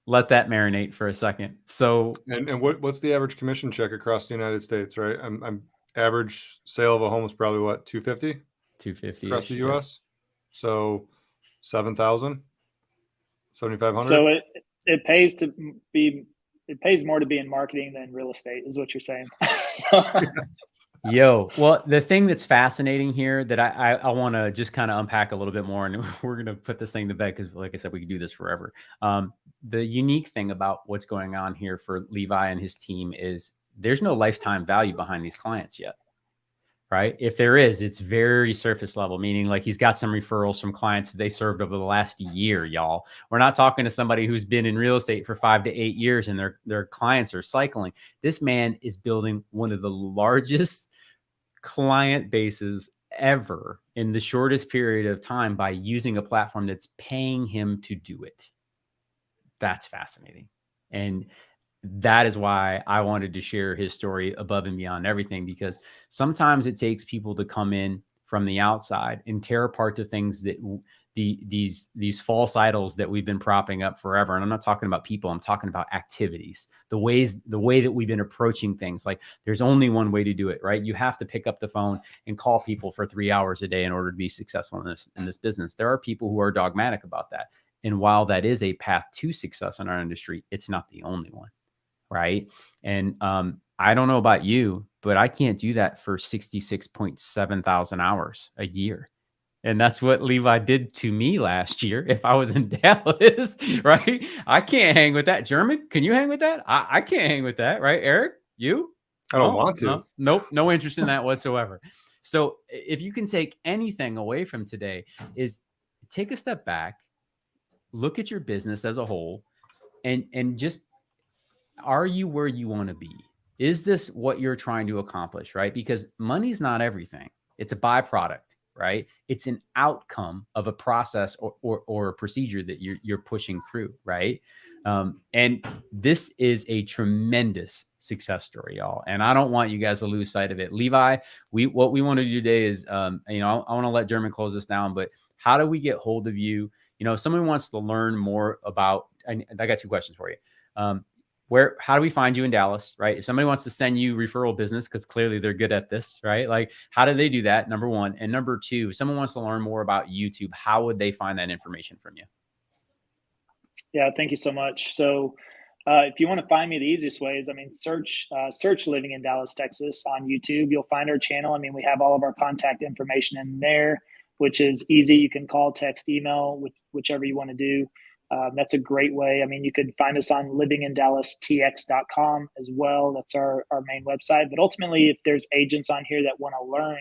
Let that marinate for a second. So,
and what's the average commission check across the United States? Right, I'm average sale of a home is probably what, 250 across the U.S. So 7,000, 7,500.
So it pays more to be in marketing than real estate, is what you're saying.
Well, the thing that's fascinating here that I want to just kind of unpack a little bit more, and we're going to put this thing to bed because, like I said, we could do this forever. The unique thing about what's going on here for Levi and his team is there's no lifetime value behind these clients yet. Right? If there is, it's very surface level, meaning like he's got some referrals from clients that they served over the last year, y'all. We're not talking to somebody who's been in real estate for 5 to 8 years and their clients are cycling. This man is building one of the largest client bases ever in the shortest period of time by using a platform that's paying him to do it. That's fascinating. And that is why I wanted to share his story above and beyond everything, because sometimes it takes people to come in from the outside and tear apart the things that these false idols that we've been propping up forever. And I'm not talking about people, I'm talking about activities, the way that we've been approaching things. Like, there's only one way to do it, right? You have to pick up the phone and call people for 3 hours a day in order to be successful in this business. There are people who are dogmatic about that. And while that is a path to success in our industry, it's not the only one. Right. And I don't know about you, but I can't do that for 66.7 thousand hours a year. And that's what Levi did to me last year. If I was in Dallas, right? I can't hang with that. German, can you hang with that? I can't hang with that. Right, Eric? You?
I don't want to.
Nope. No interest in that whatsoever. So if you can take anything away from today, is take a step back, look at your business as a whole, and just, are you where you want to be? Is this what you're trying to accomplish, right? Because money's not everything. It's a byproduct, right? It's an outcome of a process or a procedure that you're pushing through, right? And this is a tremendous success story, y'all. And I don't want you guys to lose sight of it. Levi, what we want to do today is, I want to let German close this down, but how do we get hold of you? If someone wants to learn more about, I got 2 questions for you. How do we find you in Dallas, right? If somebody wants to send you referral business, because clearly they're good at this, right? Like, how do they do that? Number 1. And number 2, if someone wants to learn more about YouTube, how would they find that information from you?
Yeah, thank you so much. So if you want to find me, the easiest way is, search Living in Dallas, Texas on YouTube. You'll find our channel. We have all of our contact information in there, which is easy. You can call, text, email, whichever you want to do. That's a great way. You could find us on livingindallastx.com as well. That's our main website. But ultimately, if there's agents on here that want to learn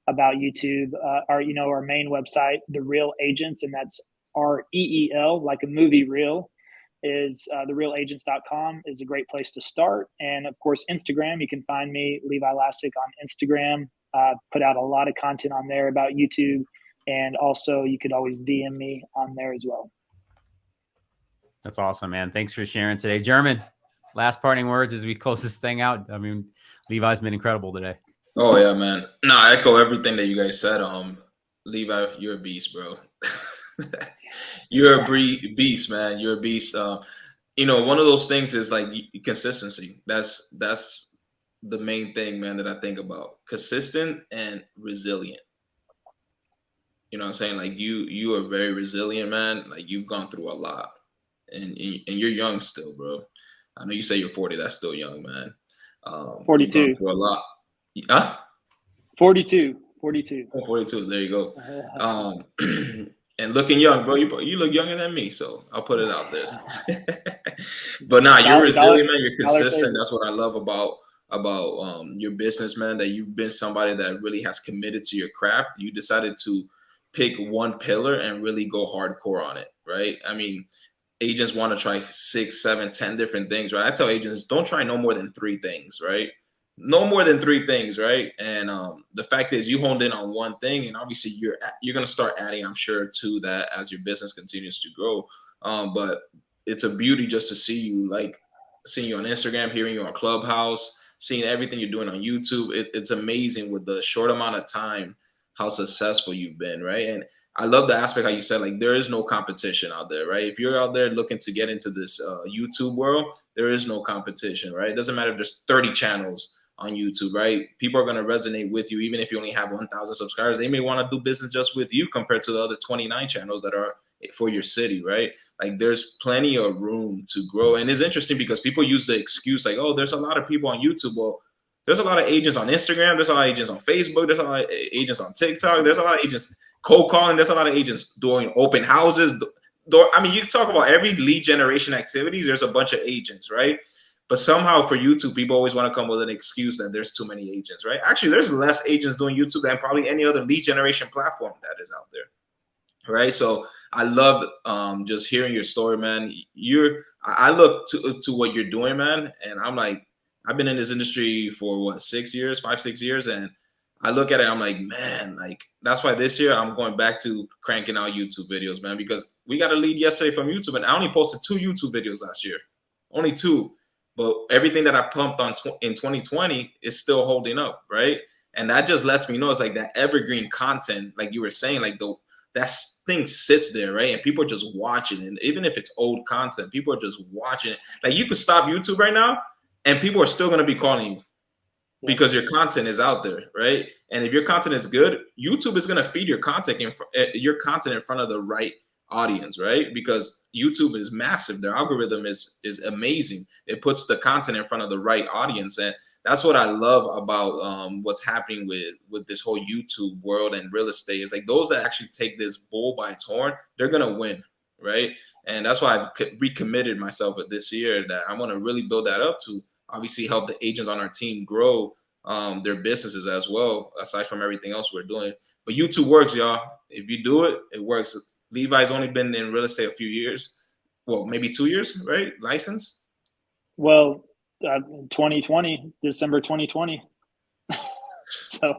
about YouTube, our main website, The Real Agents, and that's REEL, like a movie reel, is therealagents.com is a great place to start. And of course, Instagram, you can find me, Levi Lascsak, on Instagram. Put out a lot of content on there about YouTube. And also you could always DM me on there as well.
That's awesome, man. Thanks for sharing today. German, last parting words as we close this thing out. Levi's been incredible today.
Oh yeah, man. No, I echo everything that you guys said. Levi, you're a beast, bro. You're a beast, man. You're a beast. One of those things is like consistency. That's the main thing, man, that I think about. Consistent and resilient. You know what I'm saying? Like you are very resilient, man. Like you've gone through a lot. And you're young still, bro. I know you say you're 40. That's still young, man.
42.
A lot. Huh?
42.
Oh, 42. There you go. And looking young, bro. You look younger than me, so I'll put it out there. But nah, you're resilient, man. You're consistent. That's what I love about your business, man. That you've been somebody that really has committed to your craft. You decided to pick one pillar and really go hardcore on it, right? Agents want to try 6, 7, 10 different things, right? I tell agents, don't try no more than 3 things, right? No more than 3 things, right? And the fact is, you honed in on one thing, and obviously you're going to start adding, I'm sure, to that as your business continues to grow. But it's a beauty just to see you, like seeing you on Instagram, hearing you on Clubhouse, seeing everything you're doing on YouTube. It's amazing with the short amount of time how successful you've been, right? And I love the aspect how you said, like, there is no competition out there, right? If you're out there looking to get into this YouTube world, there is no competition, right? It doesn't matter if there's 30 channels on YouTube, right? People are going to resonate with you, even if you only have 1,000 subscribers. They may want to do business just with you compared to the other 29 channels that are for your city, right? Like, there's plenty of room to grow. And it's interesting because people use the excuse like, oh, there's a lot of people on YouTube. Well, there's a lot of agents on Instagram. There's a lot of agents on Facebook. There's a lot of agents on TikTok. There's a lot of agents cold calling. There's a lot of agents doing open houses. You talk about every lead generation activities. There's a bunch of agents, right? But somehow for YouTube, people always want to come with an excuse that there's too many agents, right? Actually, there's less agents doing YouTube than probably any other lead generation platform that is out there, right? So I love just hearing your story, man. I look to what you're doing, man, and I'm like, I've been in this industry for 6 years, 5, 6 years, and I look at it, I'm like, man, like that's why this year I'm going back to cranking out YouTube videos, man, because we got a lead yesterday from YouTube, and I only posted 2 YouTube videos last year, only 2. But everything that I pumped on in 2020 is still holding up, right? And that just lets me know it's like that evergreen content, like you were saying, like that thing sits there, right? And people are just watching, and even if it's old content, people are just watching it. Like you could stop YouTube right now, and people are still going to be calling you. Because your content is out there, right? And if your content is good, YouTube is going to feed your content in front of the right audience, right? Because YouTube is massive. Their algorithm is amazing. It puts the content in front of the right audience. And that's what I love about what's happening with this whole YouTube world and real estate. Is like those that actually take this bull by its horn, they're going to win, right? And that's why I've recommitted myself this year that I want to really build that up to obviously help the agents on our team grow their businesses as well, aside from everything else we're doing. But YouTube works, y'all. If you do it, it works. Levi's only been in real estate a few years. Well, maybe 2 years, right? License?
Well, 2020, December 2020. So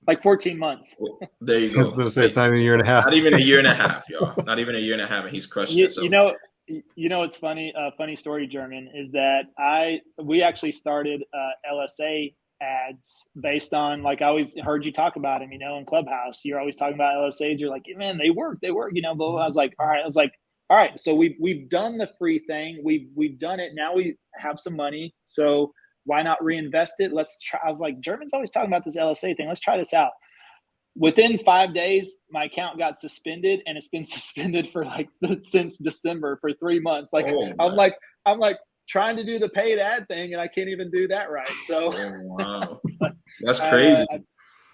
like 14 months.
Well, there you go.
I was going to say it's not even a year and a half.
Not even a year and a half, y'all. Not even a year and a half, and he's crushed it. So.
You know, what's funny, funny story, German, is that we actually started LSA ads based on, like, I always heard you talk about them, in Clubhouse. You're always talking about LSAs. You're like, man, they work, blah, blah, blah. I was like, all right. So we've done the free thing. We've done it. Now we have some money. So why not reinvest it? Let's try. I was like, German's always talking about this LSA thing. Let's try this out. Within 5 days, my account got suspended, and it's been suspended for since December for 3 months. I'm like trying to do the paid ad thing, and I can't even do that right. So,
wow, that's crazy.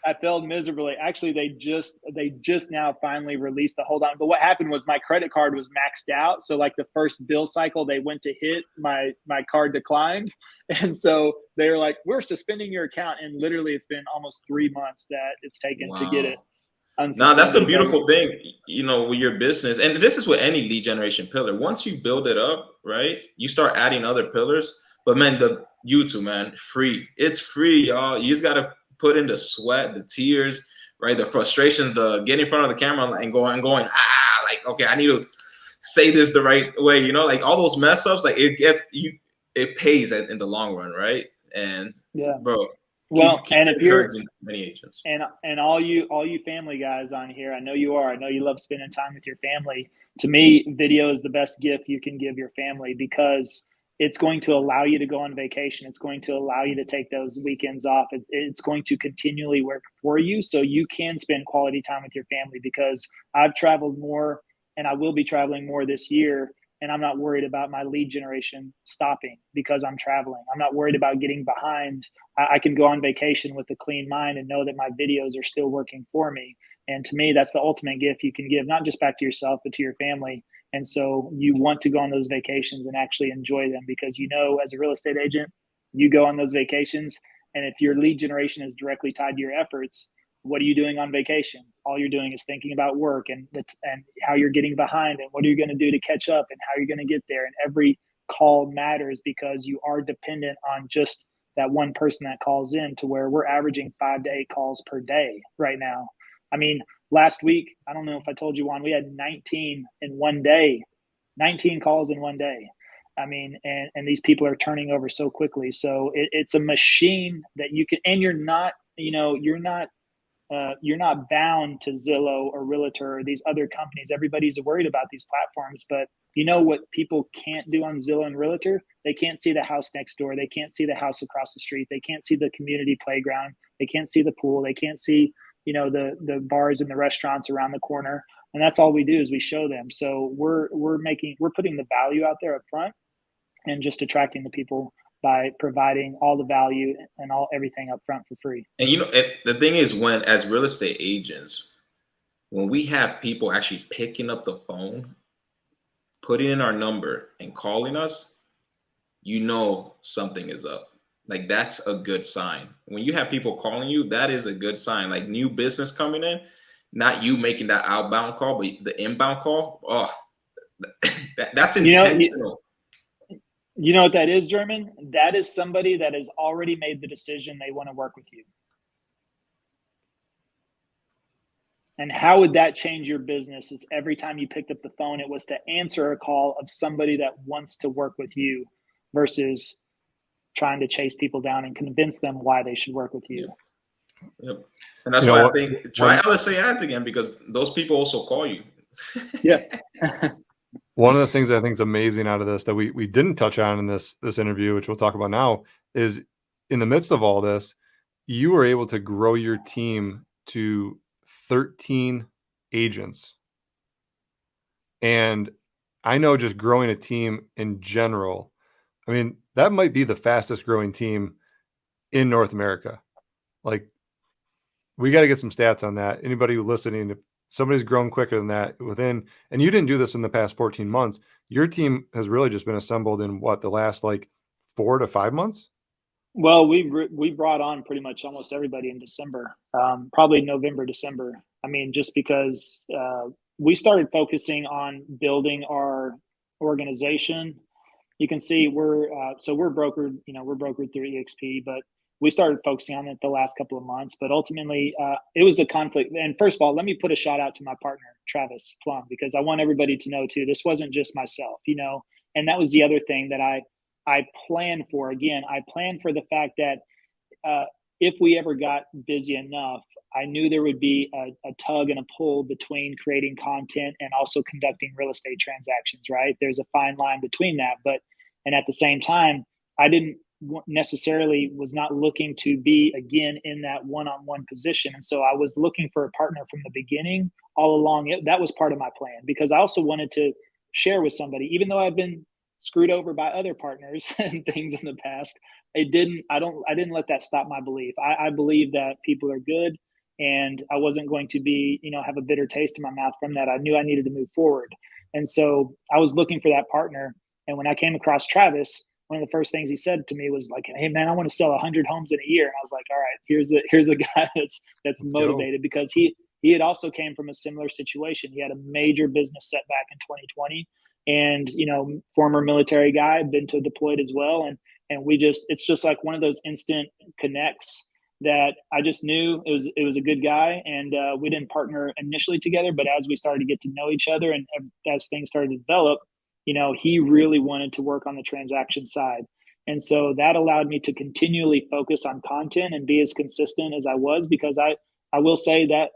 I failed miserably. Actually, they just now finally released the hold on. But what happened was my credit card was maxed out. So the first bill cycle they went to hit, my card declined. And so they were like, we're suspending your account. And literally it's been almost 3 months that it's taken to get it unsuspended.
Now, that's the beautiful thing, with your business. And this is with any lead generation pillar. Once you build it up, right, you start adding other pillars. But man, the YouTube, man, free. It's free, y'all. You just got to put in the sweat, the tears, right? The frustration, the getting in front of the camera and going, okay, I need to say this the right way, all those mess ups, it pays in the long run, right? And
yeah,
bro,
and if you're
many agents
and all you family guys on here, I know you love spending time with your family. To me, video is the best gift you can give your family, because it's going to allow you to go on vacation. It's going to allow you to take those weekends off. It's going to continually work for you, so you can spend quality time with your family. Because I've traveled more, and I will be traveling more this year, and I'm not worried about my lead generation stopping because I'm traveling. I'm not worried about getting behind. I can go on vacation with a clean mind and know that my videos are still working for me. And to me, that's the ultimate gift you can give, not just back to yourself, but to your family. And so you want to go on those vacations and actually enjoy them, because as a real estate agent, you go on those vacations, and if your lead generation is directly tied to your efforts, what are you doing on vacation? All you're doing is thinking about work and how you're getting behind, and what are you going to do to catch up, and how you're going to get there. And every call matters, because you are dependent on just that one person that calls in, to where we're averaging 5 to 8 calls per day right now. I mean, last week, I don't know if I told you, Juan, we had 19 in one day, 19 calls in one day. I mean, and these people are turning over so quickly. So it's a machine that you can, and you're not bound to Zillow or Realtor or these other companies. Everybody's worried about these platforms, but you know what people can't do on Zillow and Realtor? They can't see the house next door. They can't see the house across the street. They can't see the community playground. They can't see the pool. They can't see the bars and the restaurants around the corner. And that's all we do, is we show them. So we're putting the value out there up front, and just attracting the people by providing all the value and everything up front for free.
And the thing is, when as real estate agents, when we have people actually picking up the phone, putting in our number and calling us, something is up. That's a good sign. When you have people calling you, that is a good sign. New business coming in, not you making that outbound call, but the inbound call. Oh, that's intentional.
You know what that is, German? That is somebody that has already made the decision they want to work with you. And how would that change your business? Is every time you picked up the phone, it was to answer a call of somebody that wants to work with you, versus trying to chase people down and convince them why they should work with you.
Yep. And that's why I think try LSA ads again, because those people also call you.
Yeah.
One of the things that I think is amazing out of this that we didn't touch on in this interview, which we'll talk about now, is in the midst of all this, you were able to grow your team to 13 agents. And I know just growing a team in general, I mean, that might be the fastest growing team in North America. We got to get some stats on that. Anybody listening, if somebody's grown quicker than that and you didn't do this in the past 14 months, your team has really just been assembled in the last 4 to 5 months?
Well, we brought on pretty much almost everybody in December, probably November, December. I mean, just because we started focusing on building our organization. You can see we're brokered, we're brokered through EXP, but we started focusing on it the last couple of months, but ultimately it was a conflict. And first of all, let me put a shout out to my partner, Travis Plum, because I want everybody to know too, this wasn't just myself, and that was the other thing that I planned for. Again, I planned for the fact that if we ever got busy enough, I knew there would be a tug and a pull between creating content and also conducting real estate transactions, right? There's a fine line between that. And at the same time, I didn't necessarily was not looking to be again in that one-on-one position. And so I was looking for a partner from the beginning all along. That was part of my plan, because I also wanted to share with somebody, even though I've been screwed over by other partners and things in the past. I didn't let that stop my belief. I believe that people are good, and I wasn't going to be, have a bitter taste in my mouth from that. I knew I needed to move forward. And so I was looking for that partner. And when I came across Travis, one of the first things he said to me was like, "Hey man, I want to sell 100 homes in a year." And I was like, "All right, here's a guy that's motivated," because he had also came from a similar situation. He had a major business setback in 2020, and former military guy, been to deployed as well, and it's just like one of those instant connects that I just knew it was a good guy. And we didn't partner initially together, but as we started to get to know each other and as things started to develop, he really wanted to work on the transaction side. And so that allowed me to continually focus on content and be as consistent as I was, because I will say that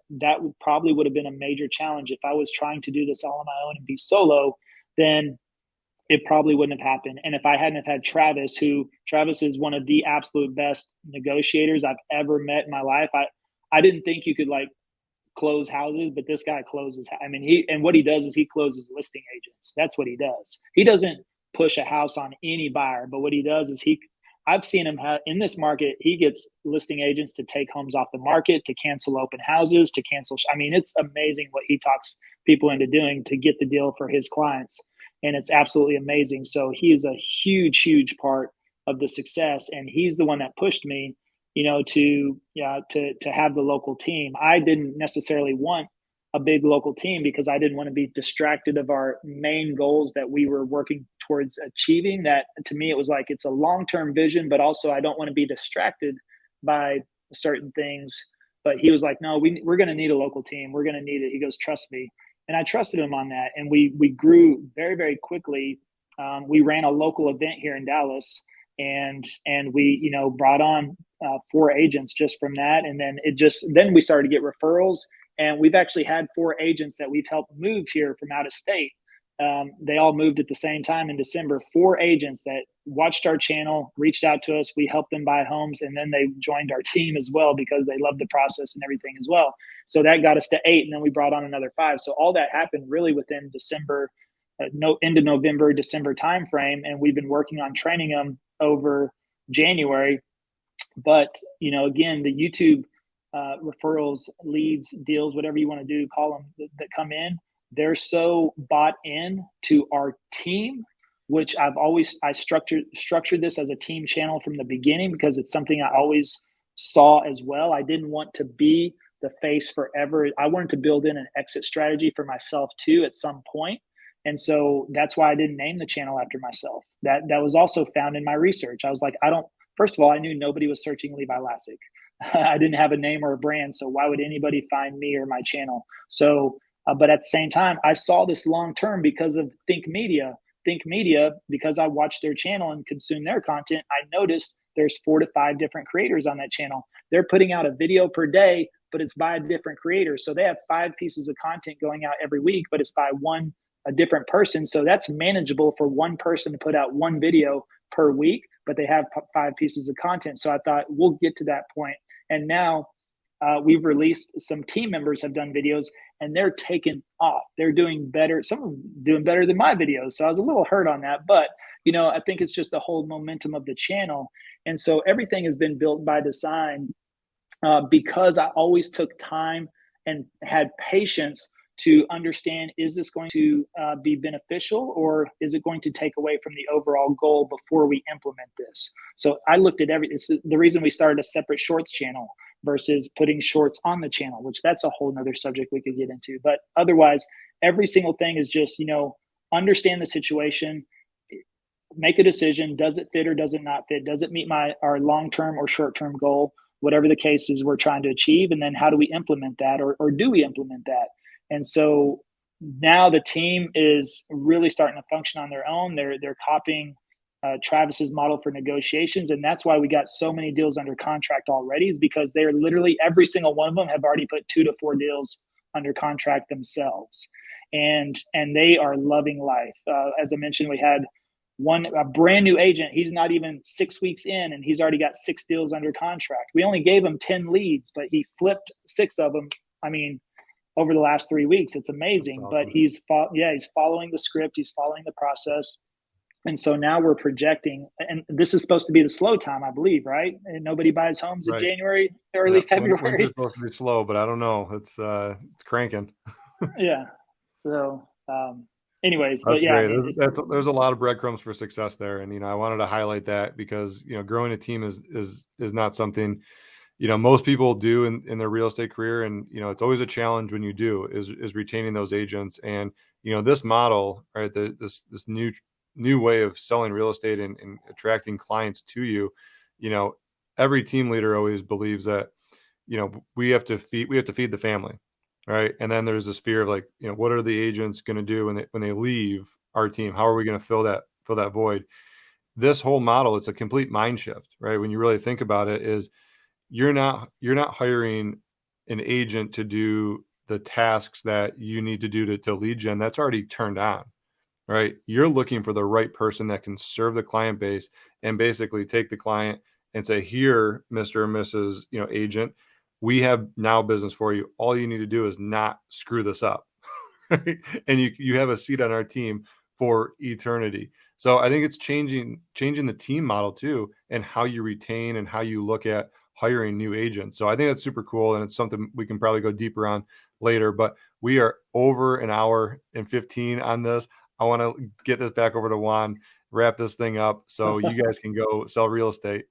probably would have been a major challenge. If I was trying to do this all on my own and be solo, then it probably wouldn't have happened. And if I hadn't have had Travis is one of the absolute best negotiators I've ever met in my life. I didn't think you could close houses, but this guy closes. I mean, what he does is he closes listing agents. That's what he does. He doesn't push a house on any buyer, but what he does is I've seen him in this market, he gets listing agents to take homes off the market, to cancel open houses, to cancel. I mean, it's amazing what he talks people into doing to get the deal for his clients. And it's absolutely amazing. So he is a huge, huge part of the success. And he's the one that pushed me, to have the local team. I didn't necessarily want a big local team because I didn't want to be distracted of our main goals that we were working towards achieving. That to me, it was like, it's a long-term vision, but also I don't want to be distracted by certain things. But he was like, "No, we're going to need a local team. We're going to need it." He goes, "Trust me." And I trusted him on that. And we grew very, very quickly. We ran a local event here in Dallas, and we, brought on 4 agents just from that. And then we started to get referrals, and we've actually had 4 agents that we've helped move here from out of state. They all moved at the same time in December. 4 agents that watched our channel, reached out to us. We helped them buy homes, and then they joined our team as well because they loved the process and everything as well. So that got us to 8, and then we brought on another 5. So all that happened really within December, end of November, December timeframe, and we've been working on training them over January. But again, the YouTube referrals, leads, deals, whatever you want to do, call them, that come in, they're so bought in to our team, which I structured this as a team channel from the beginning because it's something I always saw as well. I didn't want to be the face forever. I wanted to build in an exit strategy for myself too at some point. And so that's why I didn't name the channel after myself. That was also found in my research. I was like, first of all, I knew nobody was searching Levi Lascsak. I didn't have a name or a brand. So why would anybody find me or my channel? So, but at the same time, I saw this long-term because of Think Media, because I watched their channel and consumed their content. I noticed there's 4 to 5 different creators on that channel. They're putting out a video per day, but it's by a different creator. So they have 5 pieces of content going out every week, but it's by a different person. So that's manageable for one person to put out 1 video per week, but they have 5 pieces of content. So I thought we'll get to that point. And now we've released, some team members have done videos and they're taking off. They're doing better. Some of them doing better than my videos. So I was a little hurt on that, but I think it's just the whole momentum of the channel. And so everything has been built by design because I always took time and had patience to understand, is this going to be beneficial or is it going to take away from the overall goal before we implement this? So I looked at it's the reason we started a separate shorts channel versus putting shorts on the channel, which that's a whole nother subject we could get into. But otherwise, every single thing is just, understand the situation. make a decision. Does it fit or does it not fit? Does it meet our long-term or short-term goal? Whatever the case is we're trying to achieve. And then how do we implement that, or do we implement that? And so now the team is really starting to function on their own. They're copying Travis's model for negotiations. And that's why we got so many deals under contract already, is because they're literally, every single one of them have already put 2 to 4 deals under contract themselves. And they are loving life. As I mentioned, we had a brand new agent. He's not even 6 weeks in, and he's already got 6 deals under contract. We only gave him 10 leads, but he flipped 6 of them. I mean, over the last 3 weeks, it's amazing. Awesome. But he's following the script. He's following the process. And so now we're projecting, and this is supposed to be the slow time, I believe, right? And nobody buys homes in January, early February.
It's supposed to be slow, but I don't know. It's cranking.
Yeah. So, anyways,
that's
but yeah,
there's a lot of breadcrumbs for success there, and I wanted to highlight that because growing a team is not something most people do in their real estate career, and it's always a challenge when you do is retaining those agents, and this model, right? This new way of selling real estate and attracting clients to you. Every team leader always believes that we have to feed the family. Right. And then there's this fear of like, what are the agents going to do when they leave our team? How are we going to fill that void? This whole model, it's a complete mind shift, right? When you really think about it, is you're not hiring an agent to do the tasks that you need to do to lead gen. That's already turned on, right? You're looking for the right person that can serve the client base and basically take the client and say, here, Mr. and Mrs. Agent, we have now business for you. All you need to do is not screw this up. Right? And you have a seat on our team for eternity. So I think it's changing the team model too, and how you retain and how you look at hiring new agents. So I think that's super cool. And it's something we can probably go deeper on later, but we are over an hour and 15 on this. I want to get this back over to Juan, wrap this thing up so you guys can go sell real estate.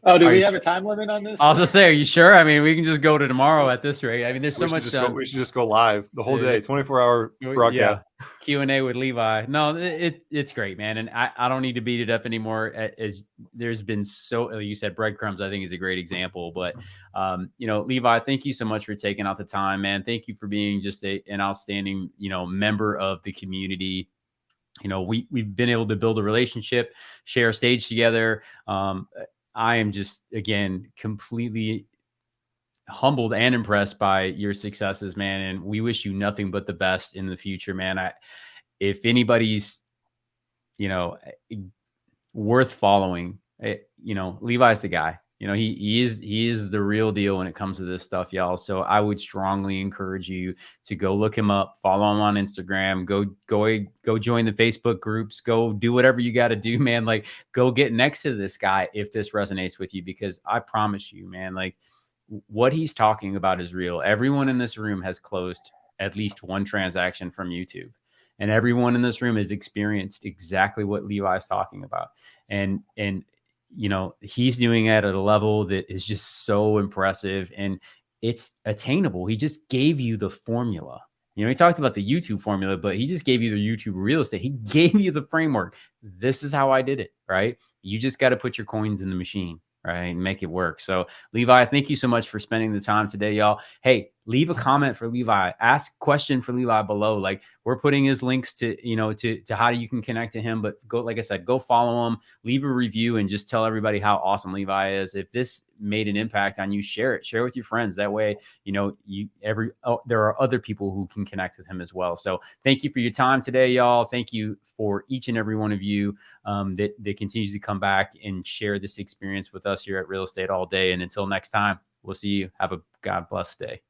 Oh, do we have a time limit on this?
I was gonna say, are you sure? I mean, we can just go to tomorrow at this rate. I mean, there's so much.
We should just go live the whole day, 24-hour broadcast.
Yeah. Q&A with Levi. No, it's great, man. And I don't need to beat it up anymore. As there's been you said breadcrumbs, I think is a great example. But Levi, thank you so much for taking out the time, man. Thank you for being just an outstanding, member of the community. We've been able to build a relationship, share a stage together. I am just, again, completely humbled and impressed by your successes, man. And we wish you nothing but the best in the future, man. If anybody's, worth following, Levi's the guy. He is the real deal when it comes to this stuff, y'all. So I would strongly encourage you to go look him up, follow him on Instagram, go join the Facebook groups, go do whatever you got to do, man. Like, go get next to this guy if this resonates with you, because I promise you, man, like, what he's talking about is real. Everyone in this room has closed at least one transaction from YouTube, and everyone in this room has experienced exactly what Levi's talking about. And he's doing it at a level that is just so impressive, and it's attainable. He just gave you the formula. He talked about the YouTube formula, but he just gave you the YouTube real estate. He gave you the framework. This is how I did it, right? You just got to put your coins in the machine, right? And make it work. So Levi, thank you so much for spending the time today, y'all. Hey, leave a comment for Levi, ask a question for Levi below. Like, we're putting his links to how you can connect to him, but like I said, go follow him, leave a review, and just tell everybody how awesome Levi is. If this made an impact on you, share it with your friends. That way, there are other people who can connect with him as well. So thank you for your time today, y'all. Thank you for each and every one of you that continues to come back and share this experience with us here at Real Estate All Day. And until next time, we'll see you. Have a God bless day.